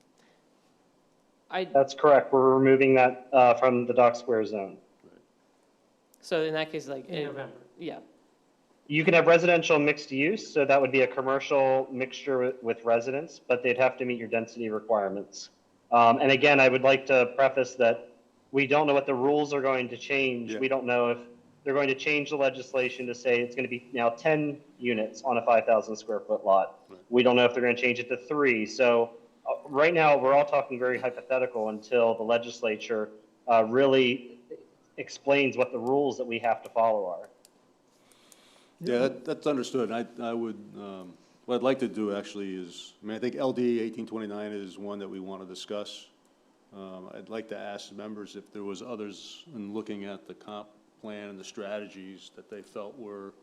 That's correct. We're removing that from the Dock Square zone. So in that case, like In November. yeah, You can have residential mixed use, so that would be a commercial mixture with residents, but they'd have to meet your density requirements. And again, I would like to preface that we don't know what the rules are going to change. Yeah. We don't know if they're going to change the legislation to say it's going to be now 10 units on a 5,000 square foot lot. Right. We don't know if they're going to change it to 3. So right now, we're all talking very hypothetical until the legislature really explains what the rules that we have to follow are. Yeah, that's understood. I would, what I'd like to do actually is, I think LD 1829 is one that we want to discuss. I'd like to ask members if there was others in looking at the comp plan and the strategies that they felt were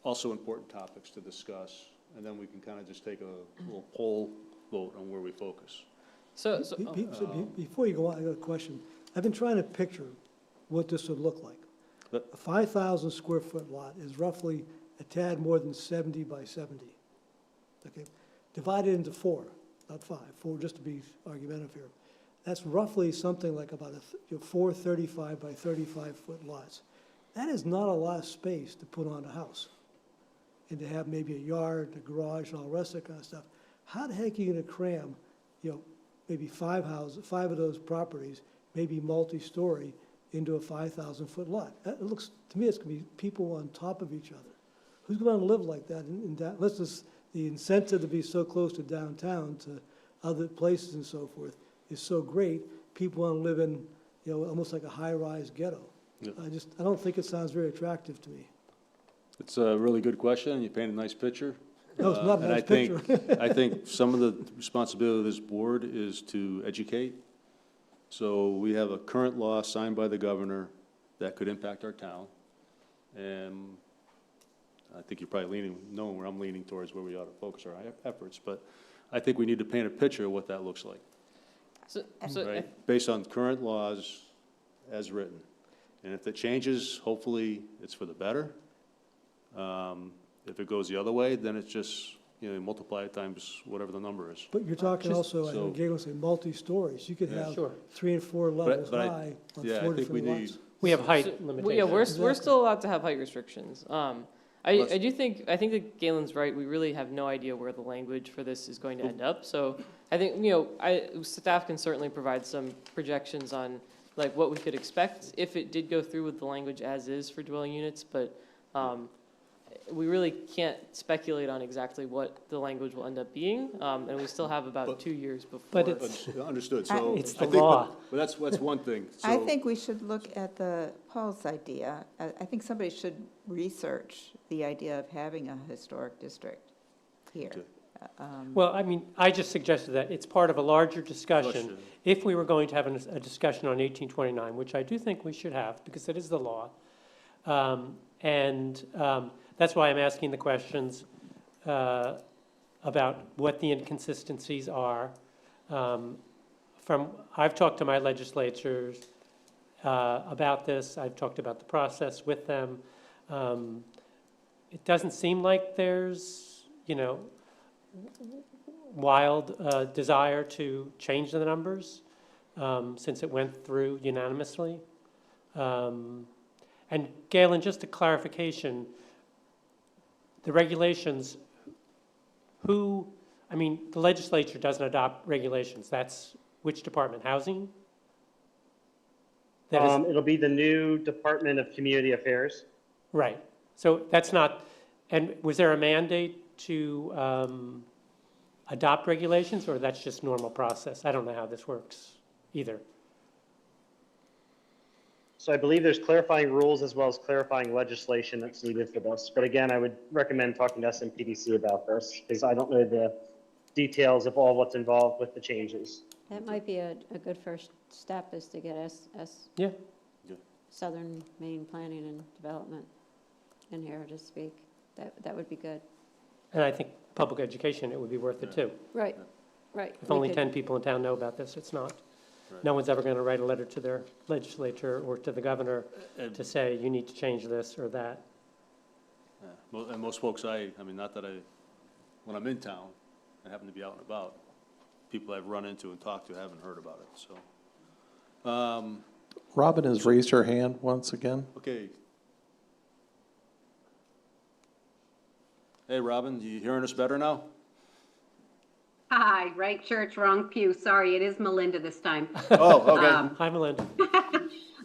also important topics to discuss. And then we can kind of just take a little poll vote on where we focus. so Before you go on, I got a question. I've been trying to picture what this would look like. But- A 5,000 square foot lot is roughly a tad more than 70 by 70. Okay, divided into 4, not 5, 4 just to be argumentative here. That's roughly something like about 4 35 by 35 foot lots. That is not a lot of space to put on a house. And to have maybe a yard, a garage, and all the rest of that kind of stuff. How the heck are you gonna cram, maybe 5 of those properties, maybe multi-story, into a 5,000 foot lot? It looks, to me, it's gonna be people on top of each other. Who's gonna live like that unless it's the incentive to be so close to downtown, to other places and so forth, is so great, people wanna live in, almost like a high-rise ghetto. Yeah. I don't think it sounds very attractive to me. It's a really good question. You paint a nice picture. No, it's not a And nice picture. I think some of the responsibility of this board is to educate So we have a current law signed by the governor that could impact our town. And I think you're probably knowing where I'm leaning towards, where we ought to focus our efforts. But I think we need to paint a picture of what that looks like, So, right? Based on current laws as written. And if it changes, hopefully it's for the better. If it goes the other way, then it's just, you know, multiply it times whatever the number is. But you're talking also, I so- know Galen said multi-stories. You could Yeah. have Sure. 3 and 4 levels but I- high on yeah, I 4 think we different need- lots. We have height yeah, limitations. we're Exactly. still allowed to have height restrictions. I Let's- I think that Galen's right. We really have no idea where the language for this is going to end up. So I think, you know, staff can certainly provide some projections on like what we could expect if it did go through with the language as is for dwelling units, but, we really can't speculate on exactly what the language will end up being, and we still have about But- 2 years before. But it's, Understood, so. It's I the think- law. But that's one thing. I So- think we should look at Paul's idea. I think somebody should research the idea of having a historic district here. Okay. well, I mean, I just suggested that it's part of a larger discussion. Question. If we were going to have a discussion on 1829, which I do think we should have, because it is the law. That's why I'm asking the questions about what the inconsistencies are. I've talked to my legislators about this. I've talked about the process with them. It doesn't seem like there's, you know, wild desire to change the numbers since it went through unanimously. And Galen, just a clarification, the regulations, I mean, the legislature doesn't adopt regulations. That's which department, housing? That is, It'll be the new Department of Community Affairs. right. So that's not, and was there a mandate to adopt regulations, or that's just normal process? I don't know how this works either. So I believe there's clarifying rules as well as clarifying legislation that's needed for this. But again, I would recommend talking to SMPDC about this because I don't know the details of what's involved with the changes. That might be a good first step, is to get Yeah. Southern Maine Planning and Development in here to speak. That would be good. And I think public education, it would be worth it too. Right, right. If We only could- 10 people in town know about this, it's not. Right. No one's ever going to write a letter to their legislature or to the governor And- to say, you need to change this or that. Yeah. And most folks, I mean, not that when I'm in town, I happen to be out and about, people I've run into and talked to haven't heard about it, so. Robin has raised her hand once again. Okay. Hey, Robin, you hearing us better now? Hi, right church, wrong pew. Sorry, it is Melinda this time. Oh, okay. Hi, Melinda.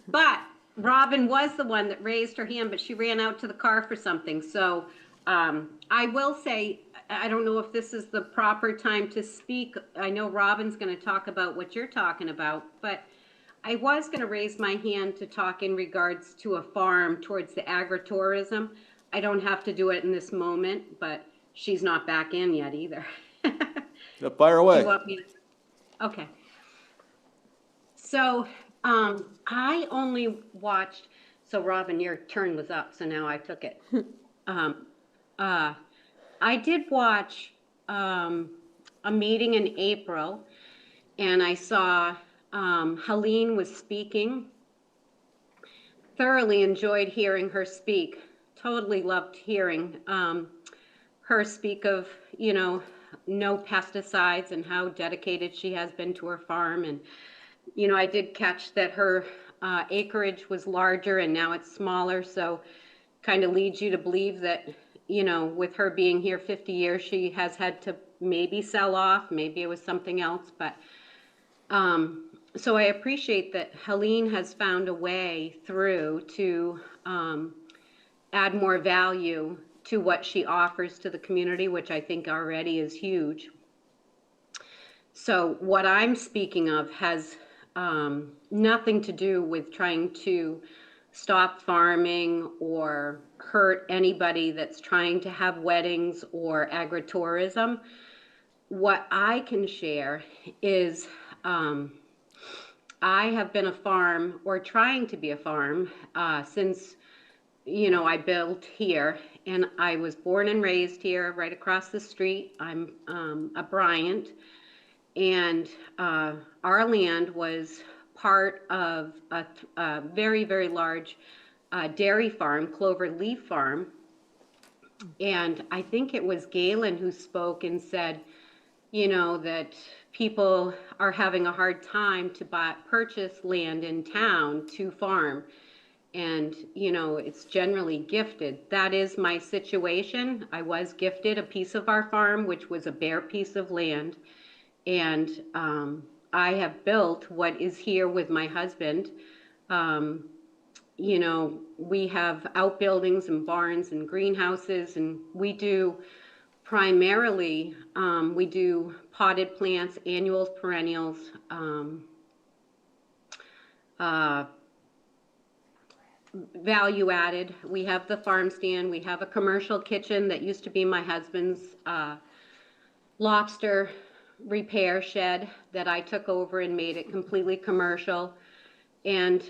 But Robin was the one that raised her hand, but she ran out to the car for something. So I will say, I don't know if this is the proper time to speak. I know Robin's going to talk about what you're talking about, but I was going to raise my hand to talk in regards to a farm towards the agritourism. I don't have to do it in this moment, but she's not back in yet either. Yeah, fire Do away. you want me to? Okay. So, I only watched, so Robin, your turn was up, so now I took it. I did watch, a meeting in April, and I saw, Helene was speaking. Thoroughly enjoyed hearing her speak. Totally loved hearing, her speak of, you know, no pesticides and how dedicated she has been to her farm. And, you know, I did catch that her acreage was larger and now it's smaller. So kind of leads you to believe that, you know, with her being here 50 years, she has had to maybe sell off. Maybe it was something else. But so I appreciate that Helene has found a way through to add more value to what she offers to the community, which I think already is huge. So what I'm speaking of has nothing to do with trying to stop farming or hurt anybody that's trying to have weddings or agritourism. What I can share is I have been a farm, or trying to be a farm, since, you know, I built here, and I was born and raised here, right across the street. I'm a Bryant, and our land was part of a very, very large dairy farm, Clover Leaf Farm. And I think it was Galen who spoke and said, you know, that people are having a hard time to purchase land in town to farm. And, you know, it's generally gifted. That is my situation. I was gifted a piece of our farm, which was a bare piece of land. And I have built what is here with my husband. You know, we have outbuildings and barns and greenhouses, and we do primarily, we do potted plants, annuals, perennials, value added. We have the farm stand. We have a commercial kitchen that used to be my husband's lobster repair shed that I took over and made it completely commercial. And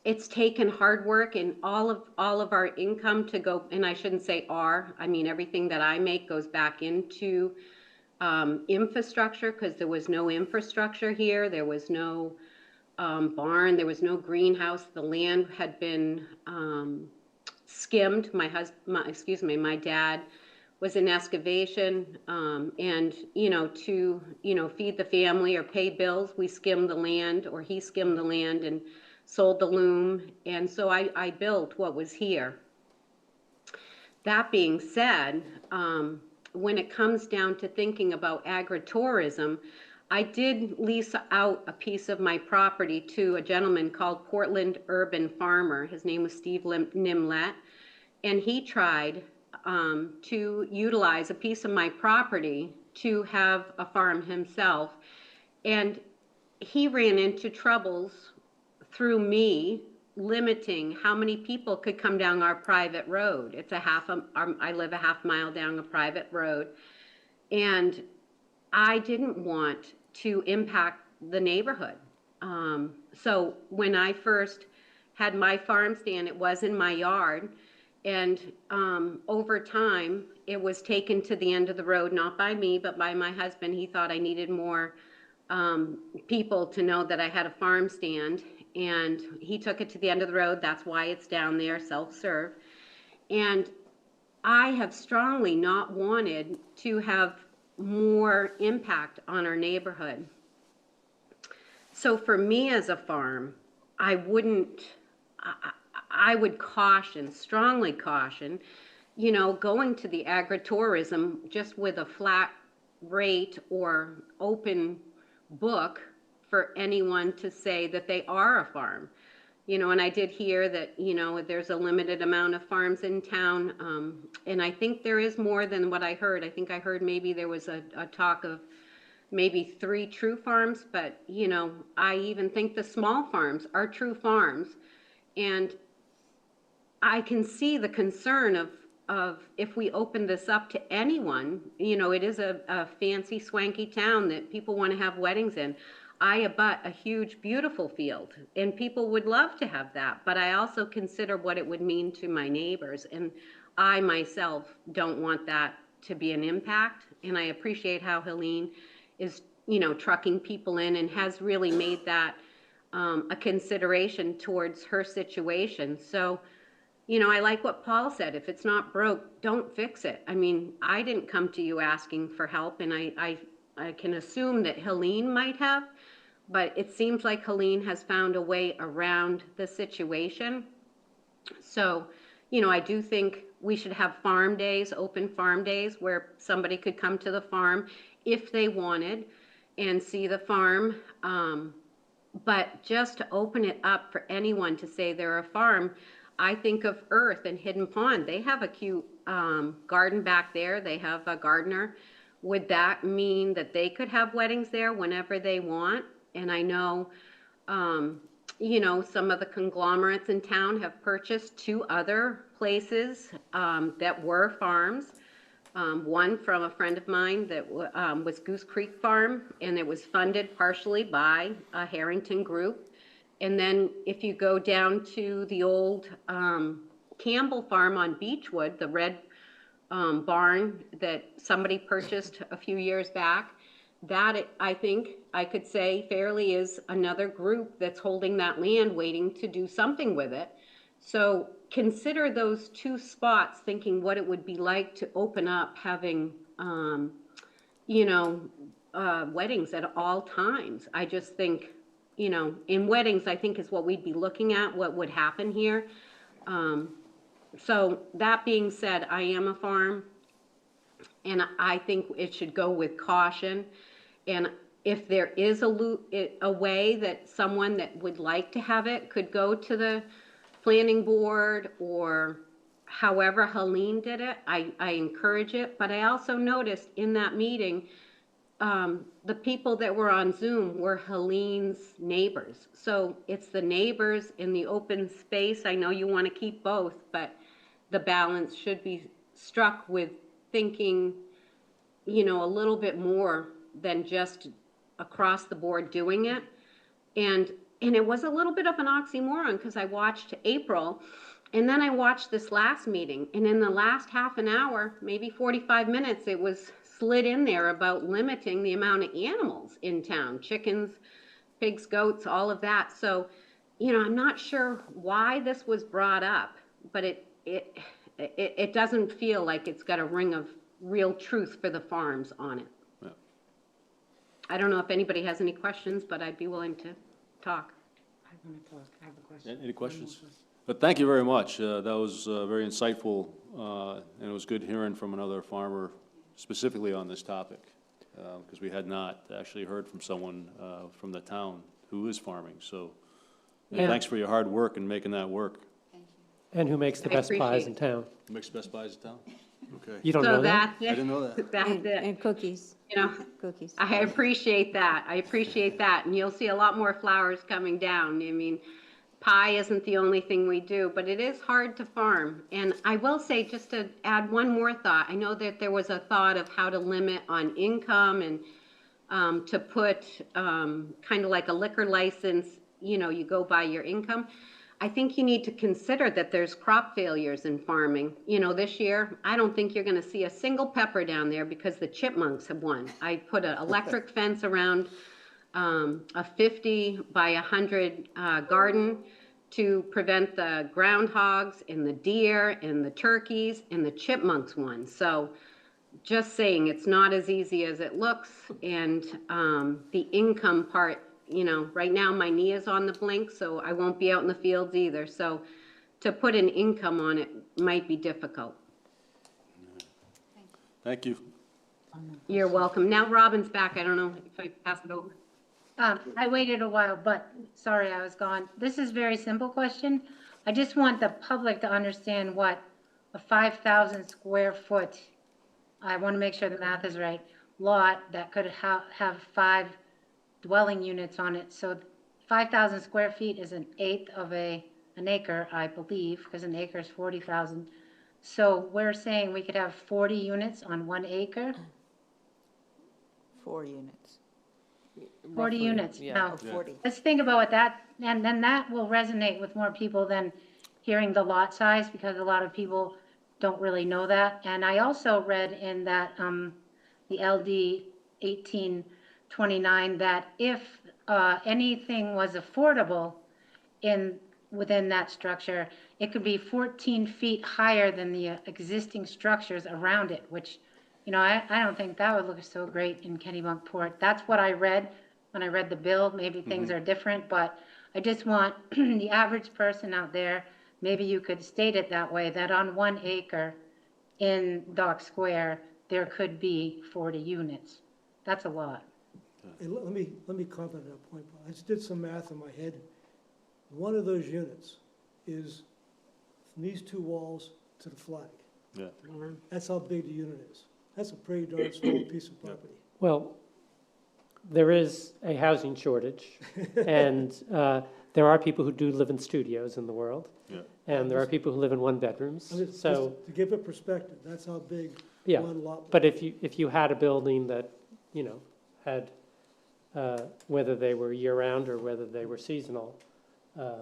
it's taken hard work and all of our income to go, and I shouldn't say our, I mean everything that I make goes back into infrastructure, because there was no infrastructure here. There was no barn, there was no greenhouse. The land had been skimmed. My dad was in excavation, and, you know, to, you know, feed the family or pay bills, we skimmed the land, or he skimmed the land and sold the loom. And so I built what was here. That being said, when it comes down to thinking about agritourism, I did lease out a piece of my property to a gentleman called Portland Urban Farmer. His name was Steve Nimlet, and he tried to utilize a piece of my property to have a farm himself. And he ran into troubles through me limiting how many people could come down our private road. It's I live a half mile down a private road. And I didn't want to impact the neighborhood. So when I first had my farm stand, it was in my yard. And over time, it was taken to the end of the road, not by me, but by my husband. He thought I needed more people to know that I had a farm stand. And he took it to the end of the road. That's why it's down there, self-serve. And I have strongly not wanted to have more impact on our neighborhood. So for me as a farm, I would caution, strongly caution, you know, going to the agritourism just with a flat rate or open book for anyone to say that they are a farm. You know, and I did hear that, you know, there's a limited amount of farms in town. And I think there is more than what I heard. I think I heard maybe there was a talk of maybe 3 true farms, but, you know, I even think the small farms are true farms. And I can see the concern of if we open this up to anyone, you know, it is a fancy, swanky town that people want to have weddings in. I abut a huge, beautiful field, and people would love to have that, but I also consider what it would mean to my neighbors, and I myself don't want that to be an impact, and I appreciate how Helene is, you know, trucking people in and has really made that a consideration towards her situation. So, you know, I like what Paul said, if it's not broke, don't fix it. I mean, I didn't come to you asking for help, and I can assume that Helene might have, but it seems like Helene has found a way around the situation. So, you know, I do think we should have farm days, open farm days, where somebody could come to the farm if they wanted and see the farm. But just to open it up for anyone to say they're a farm, I think of Earth and Hidden Pond. They have a cute garden back there. They have a gardener. Would that mean that they could have weddings there whenever they want? And I know, you know, some of the conglomerates in town have purchased 2 other places that were farms. One from a friend of mine that was Goose Creek Farm, and it was funded partially by a Harrington group. And then if you go down to the old Campbell Farm on Beechwood, the red barn that somebody purchased a few years back, that I think I could say fairly is another group that's holding that land waiting to do something with it. So consider those two spots, thinking what it would be like to open up having, weddings at all times. I just think, in weddings, I think is what we'd be looking at, what would happen here. So that being said, I am a farm, and I think it should go with caution. And if there is a way that someone that would like to have it could go to the planning board, or however Helene did it, I encourage it. But I also noticed in that meeting, the people that were on Zoom were Helene's neighbors. So it's the neighbors in the open space. I know you want to keep both, but the balance should be struck with thinking, a little bit more than just across the board doing it. And it was a little bit of an oxymoron, because I watched April, and then I watched this last meeting, and in the last half an hour, maybe 45 minutes, it was slid in there about limiting the amount of animals in town, chickens, pigs, goats, all of that. So, I'm not sure why this was brought up, but it doesn't feel like it's got a ring of real truth for the farms on it. Yeah. I don't know if anybody has any questions, but I'd be willing to talk. I want to talk. I have a question. Any questions? But thank you very much. That was very insightful, and it was good hearing from another farmer specifically on this topic, because we had not actually heard from someone from the town who is farming. So and Yeah. thanks for your hard work in making that work. And who makes the I best pies in appreciate town? Who makes Best Buys in town? Okay. You don't So know that? that's it. I didn't know that. That's And it. cookies, cookies. I appreciate that. And you'll see a lot more flowers coming down. I mean, pie isn't the only thing we do, but it is hard to farm. And I will say, just to add one more thought, I know that there was a thought of how to limit on income and to put kind of like a liquor license, you go by your income. I think you need to consider that there's crop failures in farming. This year, I don't think you're gonna see a single pepper down there because the chipmunks have won. I put an electric fence around a 50 by 100 garden to prevent the groundhogs and the deer and the turkeys, and the chipmunks won. So just saying, it's not as easy as it looks. And the income part, right now my knee is on the blink, so I won't be out in the fields either. So to put an income on it might be difficult. Thank you. You're welcome. Now Robin's back. I don't know if I pass it over. I waited a while, but sorry, I was gone. This is a very simple question. I just want the public to understand what a 5,000 square foot, I want to make sure the math is right, lot that could have 5 dwelling units on it. So 5,000 square feet is an eighth of an acre, I believe, because an acre is 40,000. So we're saying we could have 40 units on 1 acre? 4 units. 40 Roughly, units. yeah. Now, Oh, 40. let's think about what that, and then that will resonate with more people than hearing the lot size, because a lot of people don't really know that. And I also read in that, the LD 1829, that if anything was affordable within that structure, it could be 14 feet higher than the existing structures around it, which, I don't think that would look so great in Kennebunkport. That's what I read when I read the bill. Maybe things are different, but I just want the average person out there, maybe you could state it that way, that on 1 acre in Dock Square, there could be 40 units. That's a lot. Hey, let me comment on that point. I just did some math in my head. One of those units is from these 2 walls to the flag. Yeah. That's how big the unit is. That's a pretty darn small piece of property. Well, there is a housing shortage, and there are people who do live in studios in the world, Yeah. and there are people who live in 1 bedrooms. I mean, So, just to give it perspective, that's how big Yeah, one lot. but if you had a building that, had, whether they were year-round or whether they were seasonal, I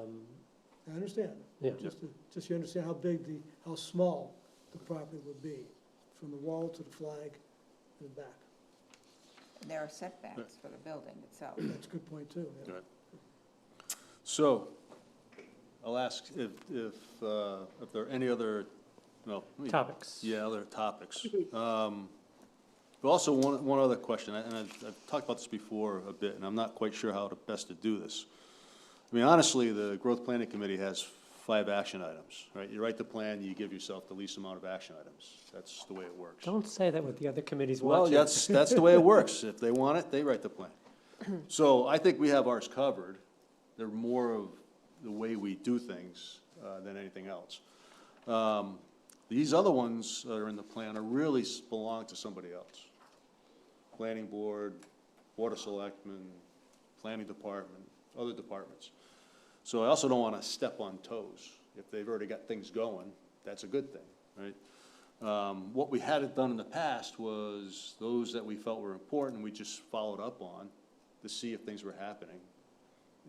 understand. yeah. Just you understand how small the property would be, from the wall to the flag and back. There are setbacks for the building itself. That's a good point, too, yeah. Right. So, I'll ask if there are any other, Topics. yeah, other topics. But also, one other question, and I've talked about this before a bit, and I'm not quite sure how best to do this. I mean, honestly, the Growth Planning Committee has 5 action items, right? You write the plan, you give yourself the least amount of action items. That's the way it works. Don't say that with the other committees Well, watching. that's the way it works. If they want it, they write the plan. So I think we have ours covered. They're more of the way we do things than anything else. These other ones that are in the plan are really belong to somebody else. Planning board, board of selectmen, planning department, other departments. So I also don't want to step on toes. If they've already got things going, that's a good thing, right? What we had done in the past was those that we felt were important, we just followed up on to see if things were happening.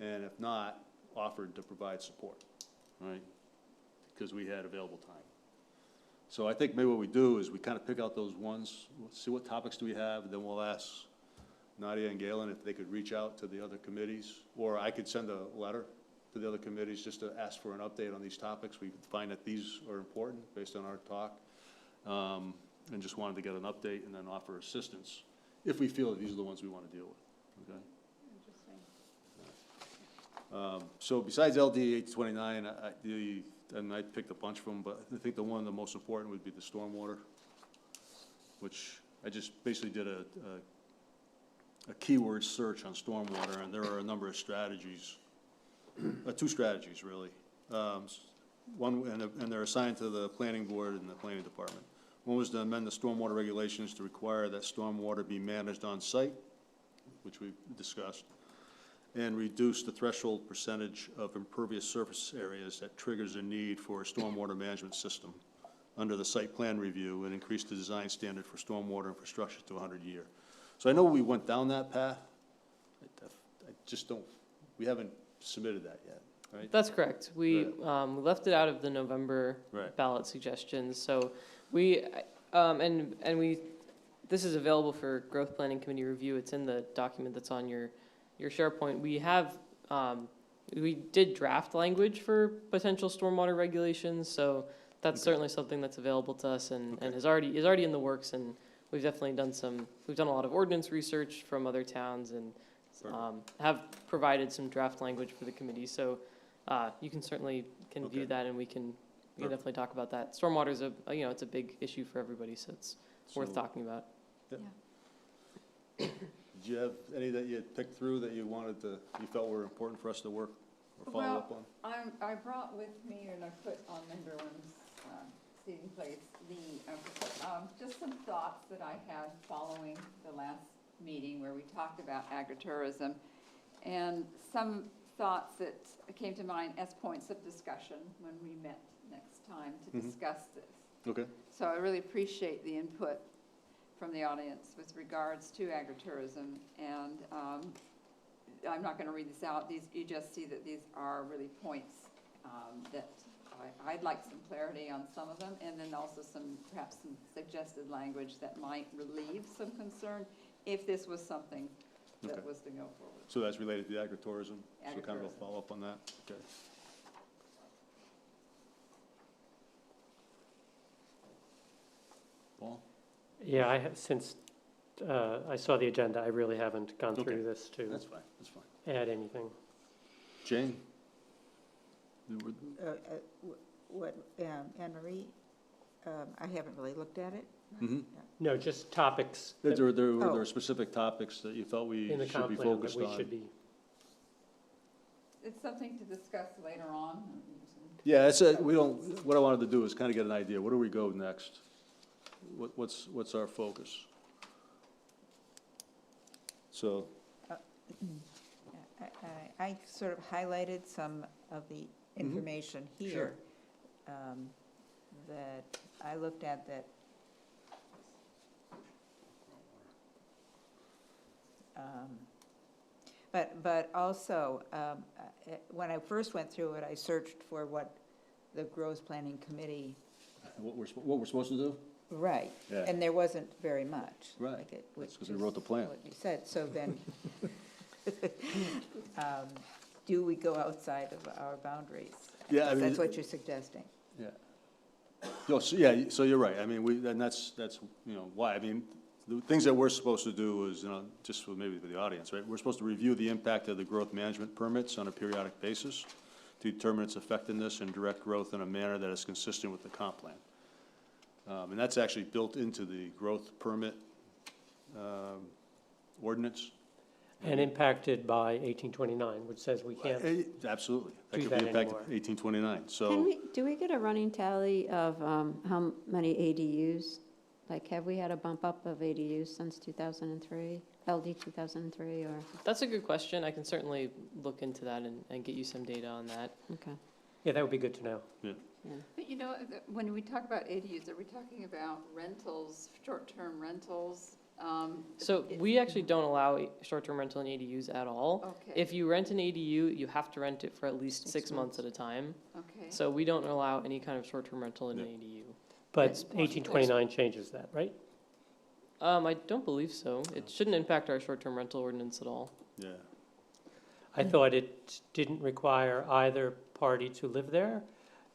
And if not, offered to provide support, right? Because we had available time. So I think maybe what we do is we kind of pick out those ones, see what topics do we have, and then we'll ask Nadia and Galen if they could reach out to the other committees, or I could send a letter to the other committees just to ask for an update on these topics. We find that these are important based on our talk, and just wanted to get an update and then offer assistance if we feel that these are the ones we want to deal with, okay? So besides LD 829, and I picked a bunch of them, but I think the one the most important would be the stormwater, which I just basically did a keyword search on stormwater, and there are a number of strategies, 2 strategies really. One, and they're assigned to the planning board and the planning department. One was to amend the stormwater regulations to require that stormwater be managed on site, which we discussed, and reduce the threshold percentage of impervious surface areas that triggers a need for a stormwater management system under the site plan review, and increase the design standard for stormwater infrastructure to 100 year. So I know we went down that path. I just don't, we haven't submitted that yet, right? That's correct. We left it out of the November Right. ballot suggestions. So we, this is available for Growth Planning Committee review. It's in the document that's on your SharePoint. We have, we did draft language for potential stormwater regulations, so that's certainly something that's available to us and is already in the works, and we've definitely done we've done a lot of ordinance research from other towns and have provided some draft language for the committee, so you can certainly view that, and we can definitely talk about that. Stormwater is it's a big issue for everybody, so it's worth talking about. Did you have any that you had picked through that you felt were important for us to work or follow up on? I brought with me, and I put on everyone's seating place, just some thoughts that I had following the last meeting where we talked about agritourism, and some thoughts that came to mind as points of discussion when we met next time to discuss this. Okay. So I really appreciate the input from the audience with regards to agritourism, and I'm not going to read this out. You just see that these are really points that I'd like some clarity on some of them, and then also perhaps some suggested language that might relieve some concern if this was something that was to go forward. So that's related to the agritourism? So kind of a follow-up on that? Okay. Paul? Yeah, I have, since I saw the agenda, I really haven't gone through this to That's fine. add anything. Jane? Anne Marie, I haven't really looked at it. Mm-hmm. No, just topics There were specific topics that you felt we in the should comp be plan that focused we on? should be. It's something to discuss later on. Yeah, what I wanted to do is kind of get an idea. Where do we go next? What's our focus? So, I sort of highlighted some of the information here that I looked at that But also, when I first went through it, I searched for what the growth planning committee, What we're supposed to do? right, Yeah. and there wasn't very much. Right. like it- That's 'cause which we wrote is the plan. What you said, so then, do we go outside of our boundaries? Yeah, I mean, That's what you're suggesting. Yeah. Yeah, so you're right. I mean, and that's, you know, why. I mean, the things that we're supposed to do is, you know, just for maybe for the audience, right? We're supposed to review the impact of the growth management permits on a periodic basis to determine its effectiveness and direct growth in a manner that is consistent with the comp plan. And that's actually built into the growth permit ordinance. And impacted by 1829, which says we can't. Absolutely. That do could that be impacted anymore. 1829, so. Do we get a running tally of how many ADUs? Like, have we had a bump up of ADUs since 2003, LD 2003, or, That's a good question. I can certainly look into that and get you some data on that. okay, Yeah, that would be good to know. yeah. But you know, when we talk about ADUs, are we talking about rentals, short-term rentals? So we actually don't allow short-term rental in ADUs at all. Okay. If you rent an ADU, you have to rent it for at least 6 months at a time. Okay. So we don't allow any kind of short-term rental in an ADU. But Yes. 1829 changes that, right? I don't believe so. It shouldn't impact our short-term rental ordinance at all. Yeah. I thought it didn't require either party to live there.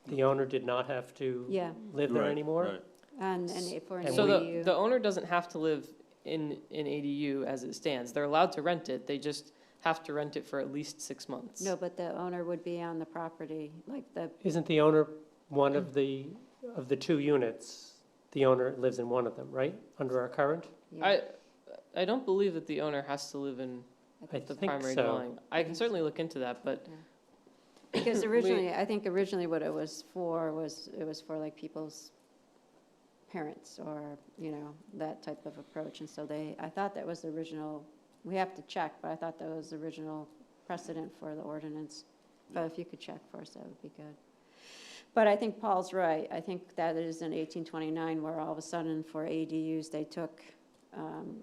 The owner did not have to Yeah. live there Right, anymore. right. And if we're in And So ADU. the owner doesn't have to live in an ADU as it stands. They're allowed to rent it. They just have to rent it for at least 6 months. No, but the owner would be on the property, like the, Isn't the owner one of the two units? The owner lives in one of them, right? Under our current? yeah, I don't believe that the owner has to live in I the think primary so. dwelling. I can certainly look into that, but because originally, I think originally what it was for like people's parents or, you know, that type of approach. And so I thought that was the original, we have to check, but I thought that was the original precedent for the ordinance. But if you could check for us, that would be good. But I think Paul's right. I think that is in 1829 where all of a sudden for ADUs, they took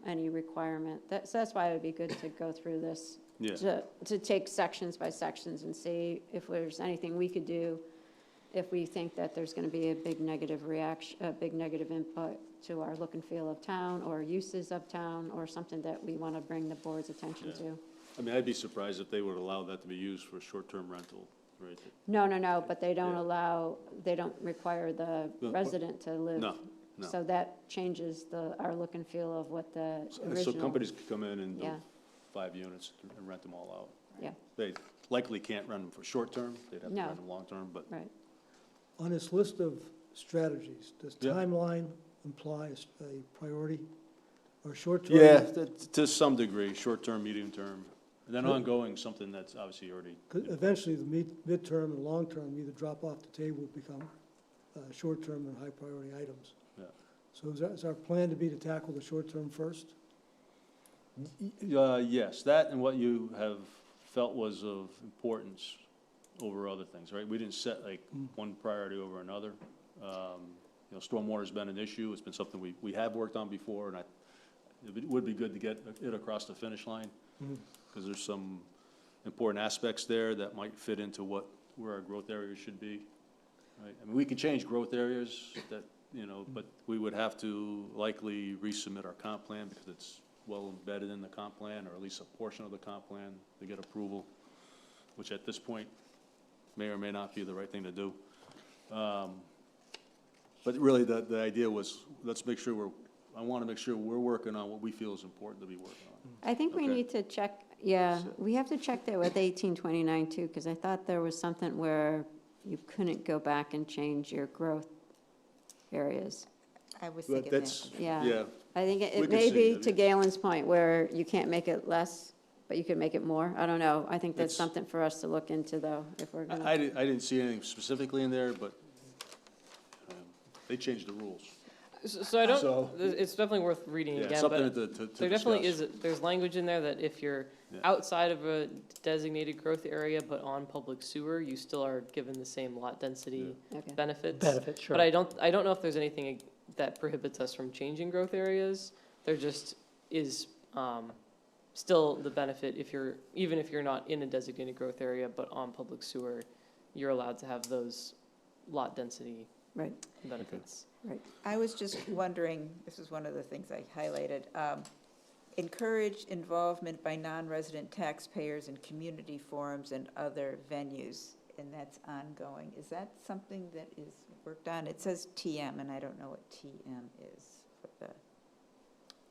any requirement. So that's why it would be good to go through this, Yeah. to take sections by sections and see if there's anything we could do if we think that there's going to be a big negative reaction, a big negative input to our look and feel of town or uses of town or something that we want to bring the board's attention Yeah. to. I mean, I'd be surprised if they would allow that to be used for short-term rental, right? No, but they don't Yeah. they don't require the No, resident to live. No, no. So that changes our look and feel of what the So original. companies could come in and do Yeah. 5 units and rent them all out. Yeah. They likely can't rent them for short-term, they'd have to No. rent them long-term, but Right. On this list of strategies, does Yeah. timeline imply a priority or short-term? yeah, to some degree, short-term, medium-term, and then Sure. ongoing, something that's obviously already. 'Cause eventually, the midterm and long-term either drop off the table, become short-term and high-priority items. Yeah. So is our plan to be to tackle the short-term first? Yes, that and what you have felt was of importance over other things, right? We didn't set like one priority over another. You know, stormwater's been an issue. It's been something we have worked on before, and it would be good to get it across the finish line, because there's some important aspects there that might fit into where our growth areas should be, right? I mean, we could change growth areas that, you know, but we would have to likely resubmit our comp plan because it's well embedded in the comp plan, or at least a portion of the comp plan to get approval, which at this point may or may not be the right thing to do. But really, the idea was, let's make sure I want to make sure we're working on what we feel is important to be working on. I think we Okay. need to check, we have to check that with 1829 too, because I thought there was something where you couldn't go back and change your growth areas. I was But thinking that. that's, Yeah. yeah, I think We it can may see, be, I to mean- Galen's point, where you can't make it less, but you can make it more. I don't know. I think that's It's- something for us to look into, though, if we're I gonna. didn't see anything specifically in there, but they changed the rules. So I don't, So- it's definitely worth reading Yeah, again, something but to there definitely discuss. there's language in there that if you're Yeah. outside of a designated growth area but on public sewer, you still are given the same lot density Okay. benefits. Benefit, sure. But I don't know if there's anything that prohibits us from changing growth areas. There just is, still the benefit even if you're not in a designated growth area, but on public sewer, you're allowed to have those lot density Right. benefits. I was just wondering, this is one of the things I highlighted, encourage involvement by non-resident taxpayers in community forums and other venues, and that's ongoing. Is that something that is worked on? It says TM, and I don't know what TM is.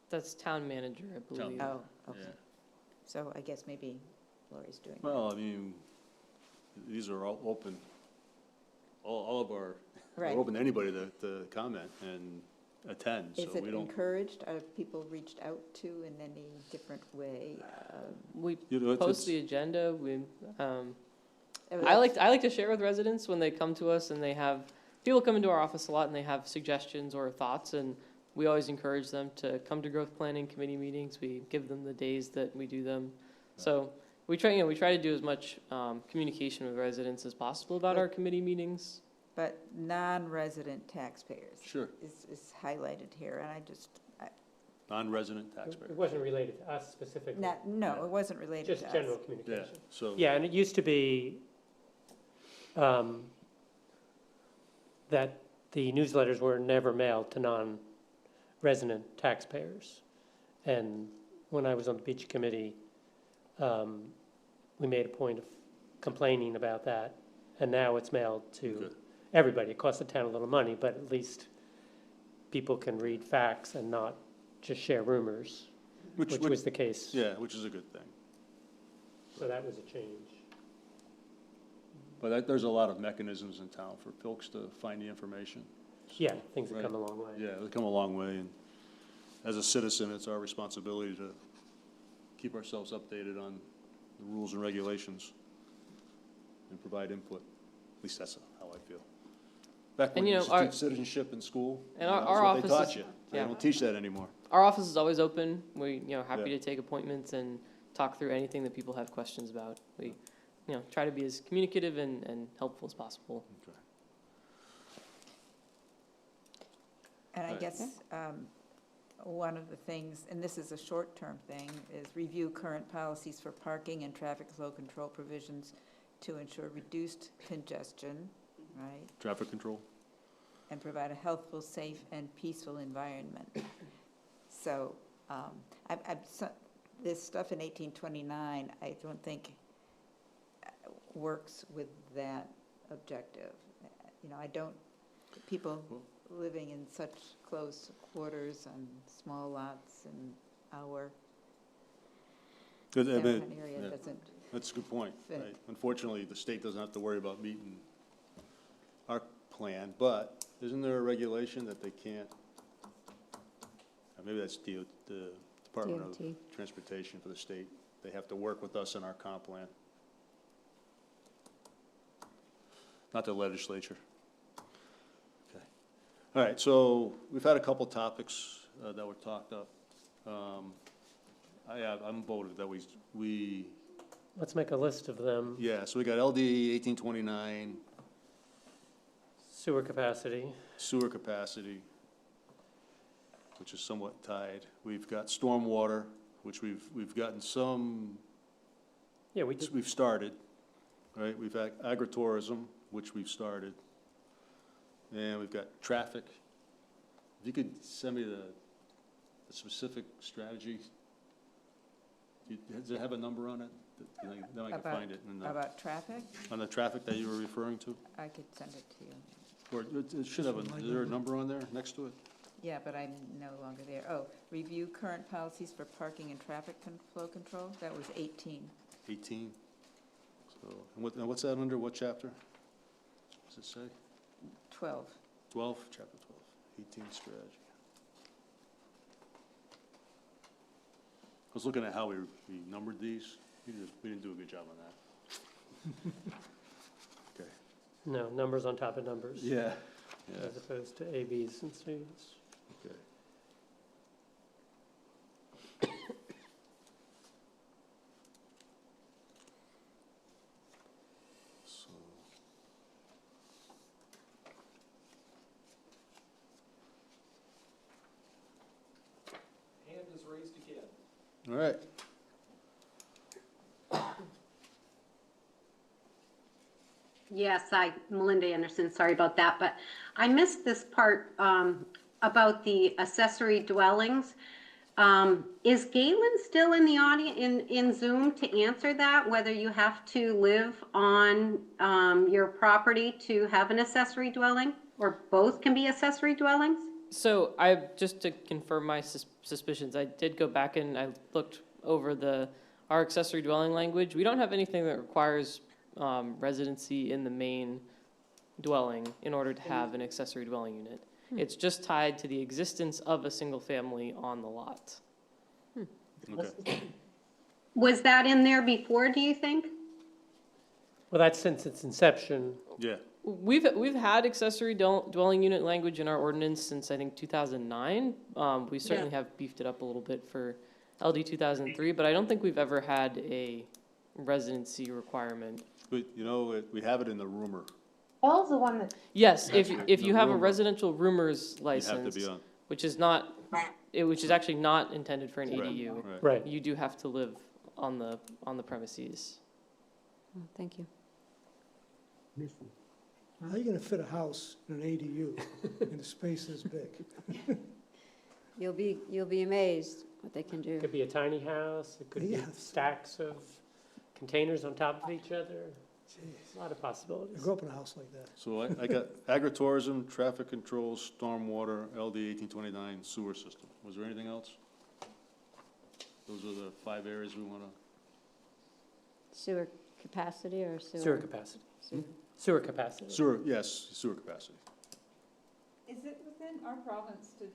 That's town manager, I believe. Oh, okay. Yeah. So I guess maybe Lori's doing that. Well, I mean, these are all open, all of our, we're Right. open to anybody to comment and attend, so Is it we don't. encouraged? Are people reached out to in any different way? We You know, post the agenda, I That's- like to share with residents when they come to us and they have, people come into our office a lot and they have suggestions or thoughts, and we always encourage them to come to growth planning committee meetings. We give them the days that we do them. So we try to do as much communication with residents as possible about our committee meetings. But non-resident taxpayers Sure, is highlighted here, and I just, non-resident It taxpayer. wasn't related to us specifically, no, it wasn't related to us. just general Yeah, communication. so. Yeah, and it used to be that the newsletters were never mailed to non-resident taxpayers. And when I was on the beach committee, we made a point of complaining about that. And now it's mailed to Good. everybody. It costs the town a little money, but at least people can read facts and not just share rumors, which was the case. Yeah, which is a good thing. So that was a change. But there's a lot of mechanisms in town for folks to find the information. Yeah, things have Right. come a long way. Yeah, they've come a long way, and as a citizen, it's our responsibility to keep ourselves updated on the rules and regulations and provide input. At least that's how I feel. Back when And, you you used know, to teach citizenship in school, and that's our what they office taught is- you. They yeah. don't teach that anymore. Our office is always open. We, happy Yeah. to take appointments and talk through anything that people have questions about. We, try to be as communicative and helpful as possible. Okay. And I Right. guess one of the things, and this is a short-term thing, is review current policies for parking and traffic flow control provisions to ensure reduced congestion, right? Traffic control? And provide a healthful, safe, and peaceful environment. So, this stuff in 1829, I don't think works with that objective. People living in such close quarters on small lots in our Good, I mean, downtown area yeah. doesn't That's a good point. fit. Right. Unfortunately, the state doesn't have to worry about meeting our plan, but isn't there a regulation that they can't? Maybe that's the Department of DOT. Transportation for the state. They have to work with us in our comp plan. Not the legislature. Okay. All right, so we've had a couple topics that were talked up. I'm voted that we Let's make a list of them. yeah, so we got LD 1829, Sewer capacity. sewer capacity, which is somewhat tied. We've got stormwater, which we've gotten some, Yeah, we did. we've started, right? We've had agritourism, which we've started. And we've got traffic. If you could send me the specific strategy. Does it have a number on it? Then I can About- find it. About traffic, On the traffic that you were referring to? I could send it to you. Or it should have, is there a number on there next to it? Yeah, but I'm no longer there. Oh, review current policies for parking and traffic flow control, that was 18. 18? So, and what's that under, what chapter? Does it say? 12. 12, chapter 12, 18 strategy. I was looking at how we numbered these. We didn't do a good job on that. Okay. No, numbers on top of numbers. Yeah. Yeah, As opposed to A, Bs, and Cs. okay. So. Hand is raised again. All right. Yes, Melinda Anderson, sorry about that, but I missed this part about the accessory dwellings. Is Galen still in the audience, in Zoom to answer that, whether you have to live on your property to have an accessory dwelling, or both can be accessory dwellings? So just to confirm my suspicions, I did go back and I looked over our accessory dwelling language. We don't have anything that requires residency in the main dwelling in order to have an accessory dwelling unit. It's just tied to the existence of a single family on the lot. Okay. Was that in there before, do you think? Well, that's since its inception. Yeah, We've had accessory dwelling unit language in our ordinance since I think 2009. We certainly have beefed it up a little bit for LD 2003, but I don't think we've ever had a residency requirement. but we have it in the rumor. Paul's the one that. Yes, if The you have a rumor. residential roomers You have to license, be on, which is actually not intended for an ADU, right. Right. you do have to live on the premises. Oh, thank you. How are you gonna fit a house in an ADU in a space this big? You'll be amazed what they can do. It could be a tiny house, it could be Yes. stacks of containers on top of each other, Jeez, a lot of I possibilities. grew up in a house like that. So I got agritourism, traffic control, stormwater, LD 1829, sewer system. Was there anything else? Those are the 5 areas we want to, Sewer capacity or sewer? Sewer capacity. Sewer. Sewer capacity. sewer, yes, sewer capacity. Is it within our province to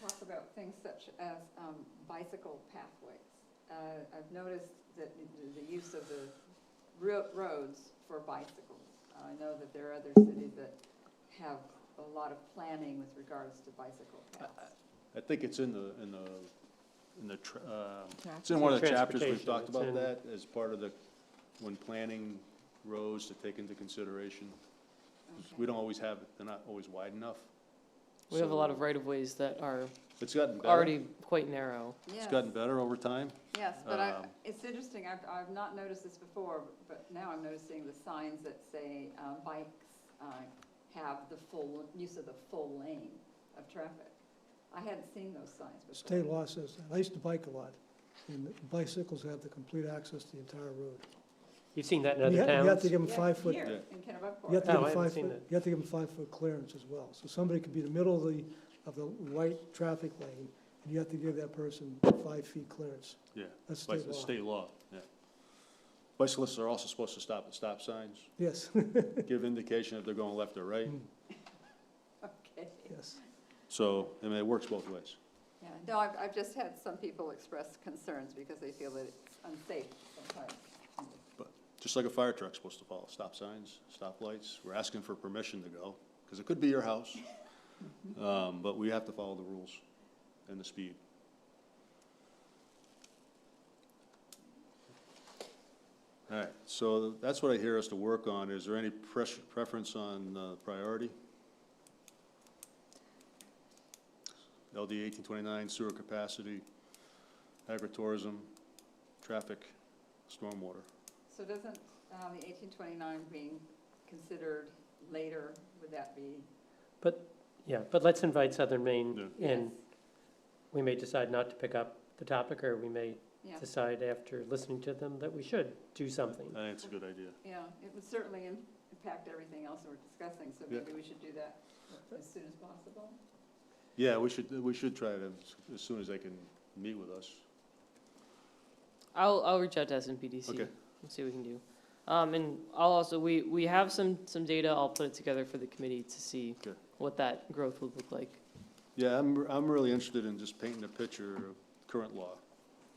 talk about things such as bicycle pathways? I've noticed that the use of the roads for bicycles. I know that there are other cities that have a lot of planning with regards to bicycle paths. I think it's it's in one of the chapters we've Transportation, talked it's about in- that as part of when planning roads to take into consideration. Okay. We don't always have, they're not always wide enough. We have a So lot of right-of-ways that are It's gotten better. already quite narrow. It's Yes. gotten better over time. Yes, but Um, it's interesting, I've not noticed this before, but now I'm noticing the signs that say bikes have the full, use of the full lane of traffic. I hadn't seen those signs before. State law says that. I used to bike a lot, and bicycles have the complete access to the entire road. You've seen that in You other have towns? to give them Yeah, 5 foot, Here, Yeah. in Kennebunkport. you have to Oh, give I them haven't 5 seen foot, that. you have to give them 5 foot clearance as well. So somebody could be in the middle of the right traffic lane, and you have to give that person 5 feet clearance. Yeah, That's by state law. state law, yeah. Bicyclists are also supposed to stop at stop signs, Yes, give indication if they're going left or right. Okay, yes. So, I mean, it works both ways. yeah, no, I've just had some people express concerns because they feel that it's unsafe sometimes. Just like a fire truck's supposed to follow stop signs, stop lights. We're asking for permission to go, because it could be your house. But we have to follow the rules and the speed. All right, so that's what I hear us to work on. Is there any preference on priority? LD 1829, sewer capacity, agritourism, traffic, stormwater. So doesn't the 1829 being considered later, would that be? Yeah, but let's invite Southern Maine Yeah. in. Yes. We may decide not to pick up the topic, or we may Yeah, decide after listening to them that we should do something. I think it's a good idea. yeah, it would certainly impact everything else we're discussing, so Yeah. maybe we should do that as soon as possible. Yeah, we should try to, as soon as they can meet with us. I'll reach out to SMPDC. Okay. And see what we can do. And I'll also, we have some data, I'll put it together for the committee to see Okay. what that growth would look like. Yeah, I'm really interested in just painting a picture of current law.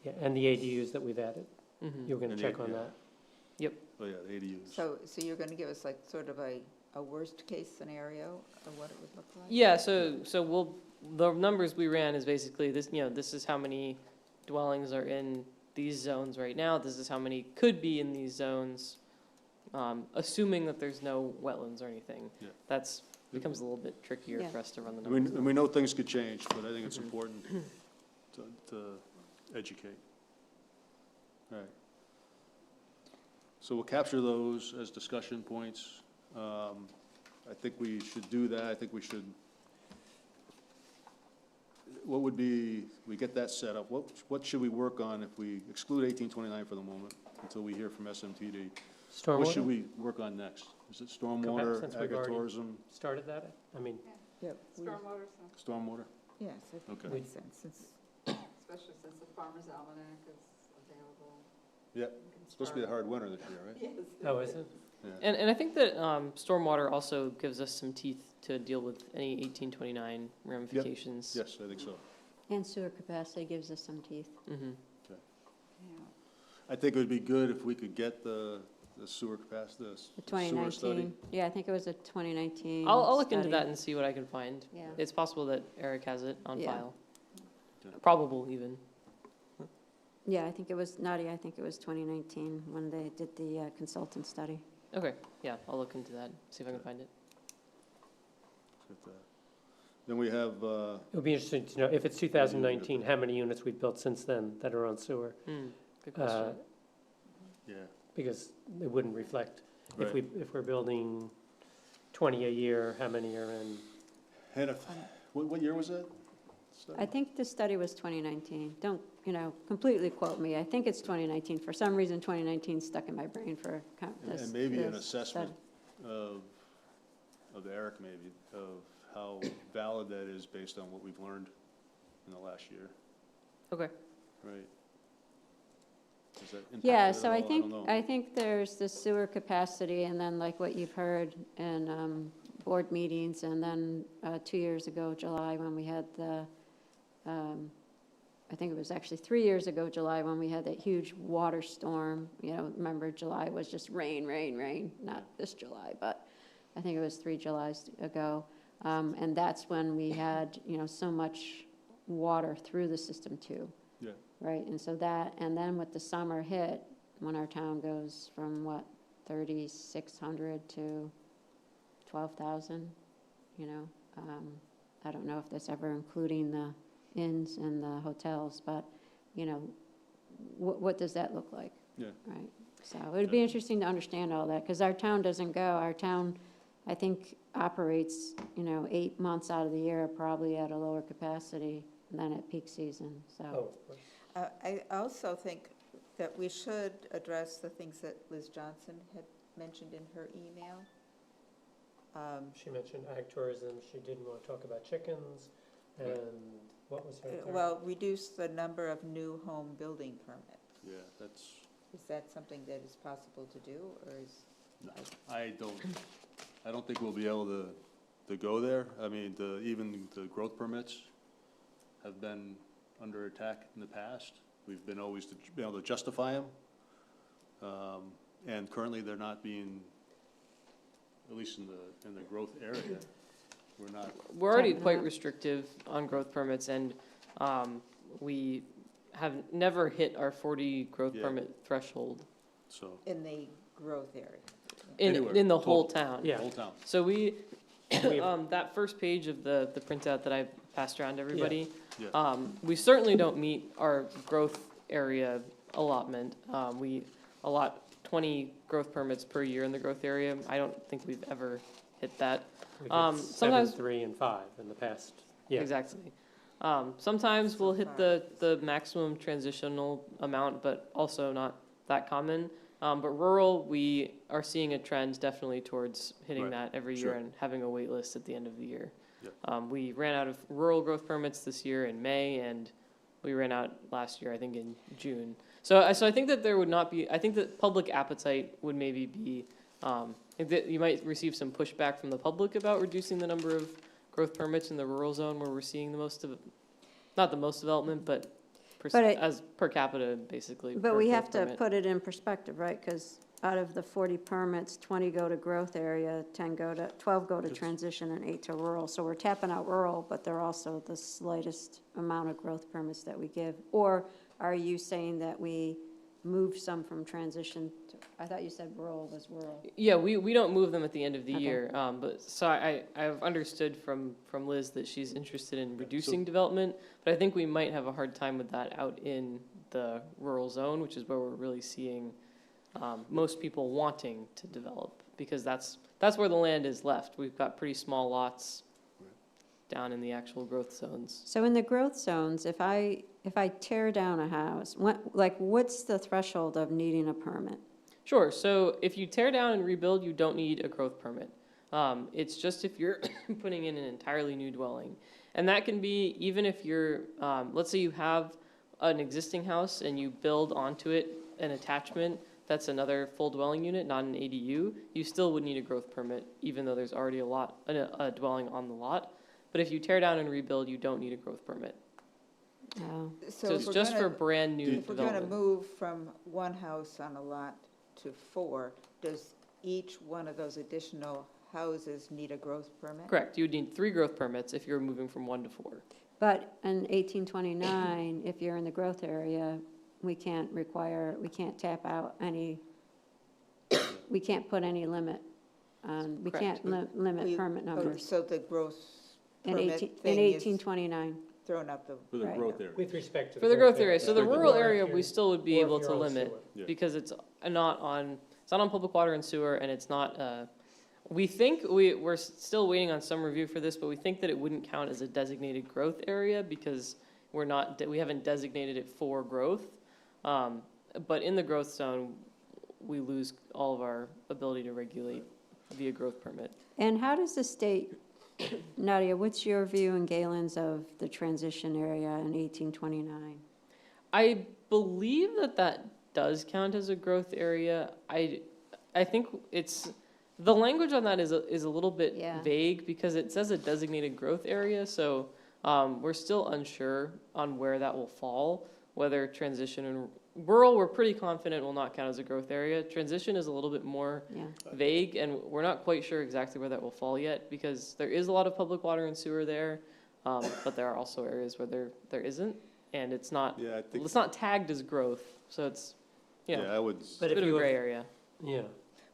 Yeah, and the ADUs that we've added, Mhm. you're gonna And check the- on yeah. that. Oh, yeah, the ADUs. So you're going to give us like sort of a worst-case scenario of what it would look like? Yeah, so the numbers we ran is basically this, this is how many dwellings are in these zones right now, this is how many could be in these zones, assuming that there's no wetlands or anything. Yeah. That's, becomes a little bit trickier Yeah. for us to run the And numbers. we know things could change, but I think it's important to educate. All right. So we'll capture those as discussion points. I think we should do that. I think we should, what would be, we get that set up, what should we work on if we exclude 1829 for the moment, until we hear from SMTD? What should Stormwater, we work on next? Is it stormwater, Since we've already- agritourism, started that? I mean, Yep. Stormwater, stormwater? Yes, I think Okay. that makes sense, since especially since the Farmer's Almanac is available. Yeah, You can it's supposed to be a start- hard winter this year, right? Yes. oh, is it? Yeah. And I think that stormwater also gives us some teeth to deal with any 1829 ramifications. Yes, I think so. And sewer capacity gives us some teeth. Mm-hmm. Yeah. I think it would be good if we could get the sewer capacity, The the sewer study. 2019, yeah, I think it was a 2019 I'll look into study. that and see what I can find. Yeah. It's possible that Eric has it on Yeah. file. Yeah. Probable even. Yeah, I think it was, Nadia, I think it was 2019 when they did the consultant study. Okay, yeah, I'll look into that, see if I can find it. Then we have, It would be interesting to know, if it's 2019, how many units we've built since then that are on sewer? Good question. yeah, Because it wouldn't reflect, right. if we're building 20 a year, how many are in? And if, what year was that? I think the study was 2019. Don't, completely quote me. I think it's 2019. For some reason, 2019 stuck in my brain for this. And maybe an this assessment study. of Eric, maybe, of how valid that is based on what we've learned in the last year, Okay. right? Does that impact Yeah, it at so all? I think, don't know. I think there's the sewer capacity, and then like what you've heard in board meetings, and then 2 years ago, July, when we had the, I think it was actually 3 years ago, July, when we had that huge water storm. Remember, July was just rain, rain, rain, not this July, but I think it was 3 Julys ago. And that's when we had, so much water through the system too. Yeah. Right, and so that, and then with the summer hit, when our town goes from 3,600 to 12,000, I don't know if that's ever including the inns and the hotels, but, what does that look like? Yeah. Right, so it would be interesting to understand all that, because our town doesn't go, our town, I think, operates, 8 months out of the year, probably at a lower capacity than at peak season, so. I also think that we should address the things that Liz Johnson had mentioned in her email. She mentioned ag tourism, she didn't want to talk about chickens, and what was her third? Well, reduce the number of new home building permits. Yeah, that's, Is that something that is possible to do, or is? no, I don't think we'll be able to go there. I mean, even the growth permits have been under attack in the past. We've been always to be able to justify them. And currently, they're not being, at least in the growth area, we're not. We're already Checking quite out. restrictive on growth permits, and we have never hit our 40 growth Yeah. permit threshold So, In the growth area. Anywhere, in the whole total. town. Yeah. whole town. So we, We've- that first page of the printout that I passed around to everybody, Yeah. we certainly don't meet our growth area allotment. We allot 20 growth permits per year in the growth area. I don't think we've ever hit that. We did 7, sometimes- 3, and 5 in the past. Yeah. Exactly. Sometimes we'll hit the maximum transitional amount, but also not that common. But rural, we are seeing a trend definitely towards hitting Right. that every year Sure. and having a wait list at the end of the year. Yep. We ran out of rural growth permits this year in May, and we ran out last year, I think, in June. So I think that there would not be, I think that public appetite would maybe be, I think that you might receive some pushback from the public about reducing the number of growth permits in the rural zone where we're seeing the most of, not the most development, but as per capita, basically. But per we growth have to permit. put it in perspective, right? Because out of the 40 permits, 20 go to growth area, 12 go to transition, and 8 to rural. So we're tapping out rural, but they're also the slightest amount of growth permits that we give. Or are you saying that we move some from transition to, I thought you said rural was rural. Yeah, we don't move them at the end of the Okay. year, but, so I've understood from Liz that she's interested in reducing development, but I think we might have a hard time with that out in the rural zone, which is where we're really seeing, most people wanting to develop, because that's where the land is left. We've got pretty small lots down in the actual growth zones. So in the growth zones, if I tear down a house, what's the threshold of needing a permit? Sure, so if you tear down and rebuild, you don't need a growth permit. It's just if you're putting in an entirely new dwelling. And that can be even if you're, let's say you have an existing house and you build onto it an attachment that's another full dwelling unit, not an ADU, you still would need a growth permit, even though there's already a dwelling on the lot. But if you tear down and rebuild, you don't need a growth permit. Oh, So if it's we're just gonna- for brand new If we're gonna development. move from one house on a lot to 4, does each one of those additional houses need a growth permit? Correct, you would need 3 growth permits if you're moving from 1 to 4. but in 1829, if you're in the growth area, we can't tap out any, we can't put any limit on, we Correct. can't limit We- permit oh, numbers So the growth in permit 1829. thrown out the. For the Right. growth area. With respect to. For the growth area, so the Or if rural you're- area, we still would be or if able you're to on limit, sewer. Yeah. because it's not on public water and sewer, and it's not, we think, we're still waiting on some review for this, but we think that it wouldn't count as a designated growth area, because we haven't designated it for growth. But in the growth zone, we lose all of our ability to regulate via growth permit. And how does the state, Nadia, what's your view and Galen's of the transition area in 1829? I believe that does count as a growth area. I think the language on that is a little bit Yeah. vague, because it says a designated growth area, so we're still unsure on where that will fall, whether transition and rural, we're pretty confident will not count as a growth area. Transition is a little bit more Yeah, vague, and we're not quite sure exactly where that will fall yet, because there is a lot of public water and sewer there, but there are also areas where there isn't, and it's not Yeah, I think, tagged as growth, so it's, yeah, I would, But a if bit of you a have- gray area. Yeah,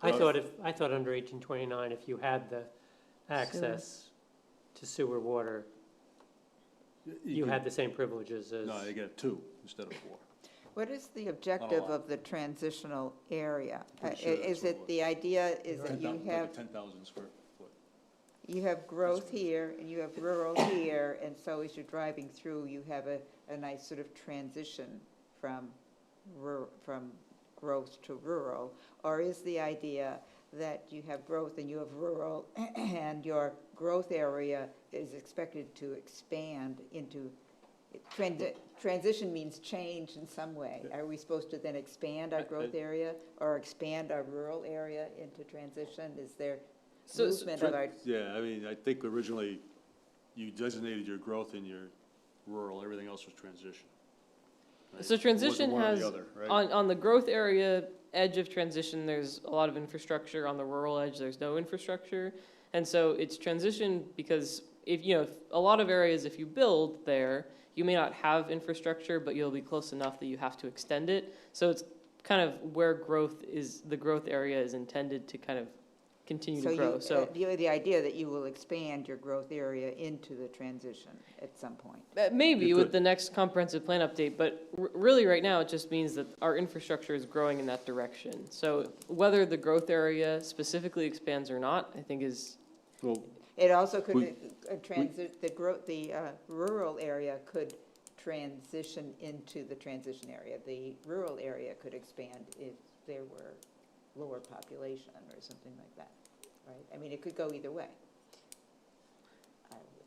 I thought under 1829, if you had the access to sewer water, you had the same privileges as. no, you get 2 instead of 4. What is the objective lot. of the transitional area? Pretty sure that's Is what it it, was. the idea is that you 10,000 have, 10,000 square foot. you have growth here and you have rural here, and so as you're driving through, you have a nice sort of transition from growth to rural? Or is the idea that you have growth and you have rural, and your growth area is expected to expand into, transition means change in some way. Are we supposed to then expand our growth area or expand our rural area into transition? Is there movement of our, Yeah, I mean, I think originally you designated your growth in your rural, everything else was transition. right? So It wasn't transition one or the has, other, right? on the growth area edge of transition, there's a lot of infrastructure. On the rural edge, there's no infrastructure. And so it's transition because if a lot of areas, if you build there, you may not have infrastructure, but you'll be close enough that you have to extend it. So it's kind of where the growth area is intended to kind of continue to grow. So the idea that you will expand your growth area into the transition at some point? maybe You with could. the next comprehensive plan update, but really right now, it just means that our infrastructure is growing in that direction. So whether the growth area specifically expands or not, I think is, Well, It also could, We- the rural area could transition into the transition area. The rural area could expand if there were lower population or something like that, right? I mean, it could go either way.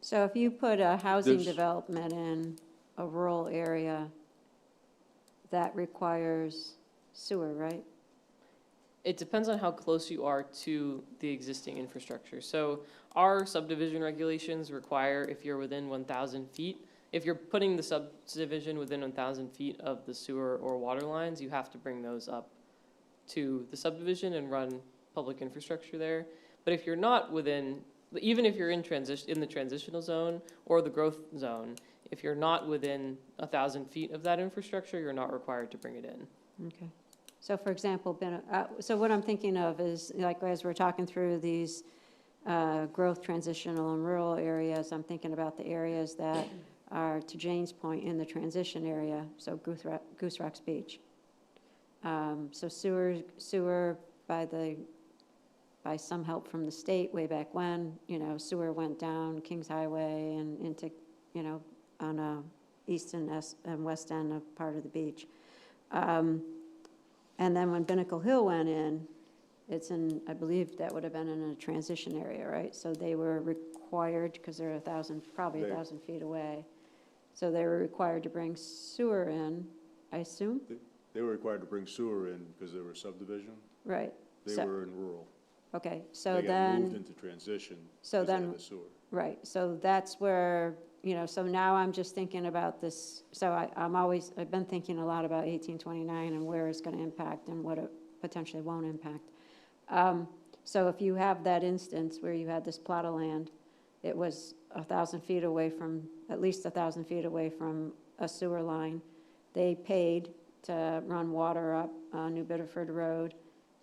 so if you put a housing There's- development in a rural area, that requires sewer, right? it depends on how close you are to the existing infrastructure. So our subdivision regulations require if you're within 1,000 feet, if you're putting the subdivision within 1,000 feet of the sewer or water lines, you have to bring those up to the subdivision and run public infrastructure there. But if you're not within, even if you're in the transitional zone or the growth zone, if you're not within 1,000 feet of that infrastructure, you're not required to bring it in. Okay. So for example, so what I'm thinking of is, like, as we're talking through these growth transitional and rural areas, I'm thinking about the areas that are, to Jane's point, in the transition area, so Goose Rocks Beach. So sewer by some help from the state way back when, sewer went down Kings Highway and into, on east and west end of part of the beach. And then when Binnacle Hill went in, it's in, I believe that would have been in a transition area, right? So they were required, because they're probably 1,000 feet away. So they were required to bring sewer in, I assume? They were required to bring sewer in because they were subdivision. Right. They So- were in rural. Okay, so They got then. moved into transition So because they had then- the sewer. Right, so that's where, so now I'm just thinking about this, so I've been thinking a lot about 1829 and where it's gonna impact and what it potentially won't impact. So if you have that instance where you had this plot of land, it was 1,000 feet away from, at least 1,000 feet away from a sewer line. They paid to run water up New Bedford Road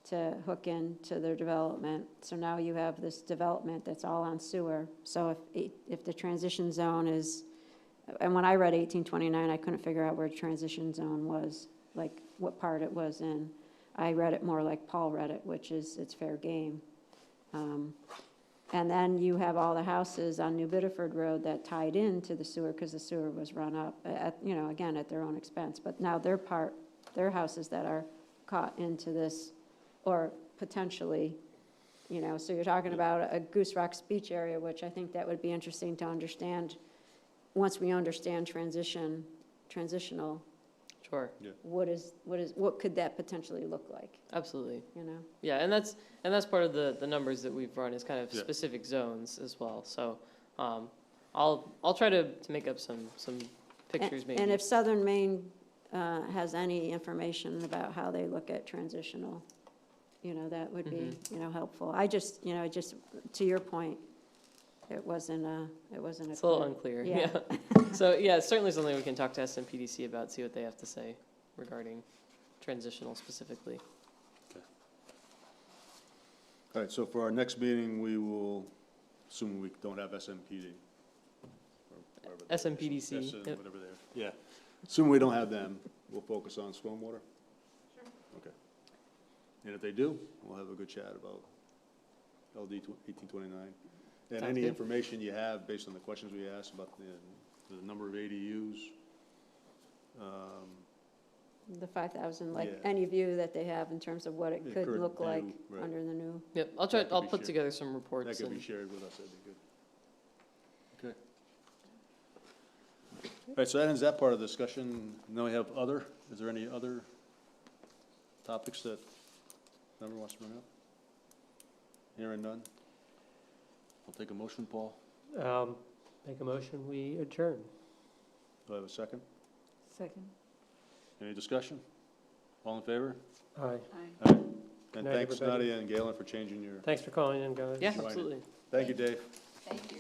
to hook into their development. So now you have this development that's all on sewer. So if the transition zone is, and when I read 1829, I couldn't figure out where transition zone was, like what part it was in. I read it more like Paul read it, which is it's fair game. And then you have all the houses on New Bedford Road that tied into the sewer because the sewer was run up at, again, at their own expense. But now their houses that are caught into this, or potentially, so you're talking about a Goose Rock's beach area, which I think that would be interesting to understand. Once we understand transitional, Sure, what could that potentially look like, absolutely. Yeah, and that's part of the numbers that we've run is kind of Yeah. specific zones as well. So I'll try to make up some pictures maybe. And if Southern Maine has any information about how they look at transitional, that would be, helpful. I just, to your point, it wasn't It's a little clear- unclear, Yeah. yeah. So, yeah, it's certainly something we can talk to SMPDC about, see what they have to say regarding transitional specifically. All right, so for our next meeting, we will, assume we don't have SMPD. or whatever they are. SMPDC, yep. Whatever they are, yeah. Assuming we don't have them, we'll focus on stormwater? Sure. Okay. And if they do, we'll have a good chat about LD 1829. And Sounds any good. information you have based on the questions we asked about the number of ADUs. The 5,000, like Yeah. any view that they have in terms of what it The could current look like view, right. under the new. Yep, That could I'll be put shared. together some That reports could be and, shared with us, that'd be good. Okay. All right, so that ends that part of the discussion. Now we have other. Is there any other topics that member wants to bring up? Hearing none. I'll take a motion, Paul. Make a motion, we adjourn. Do I have a second? Second. Any discussion? All in favor? Aye. And Good night, thanks, everybody. Nadia and Galen, for changing your, Thanks for calling in, guys. yeah, Join it. absolutely. thank you, Dave. Thank you.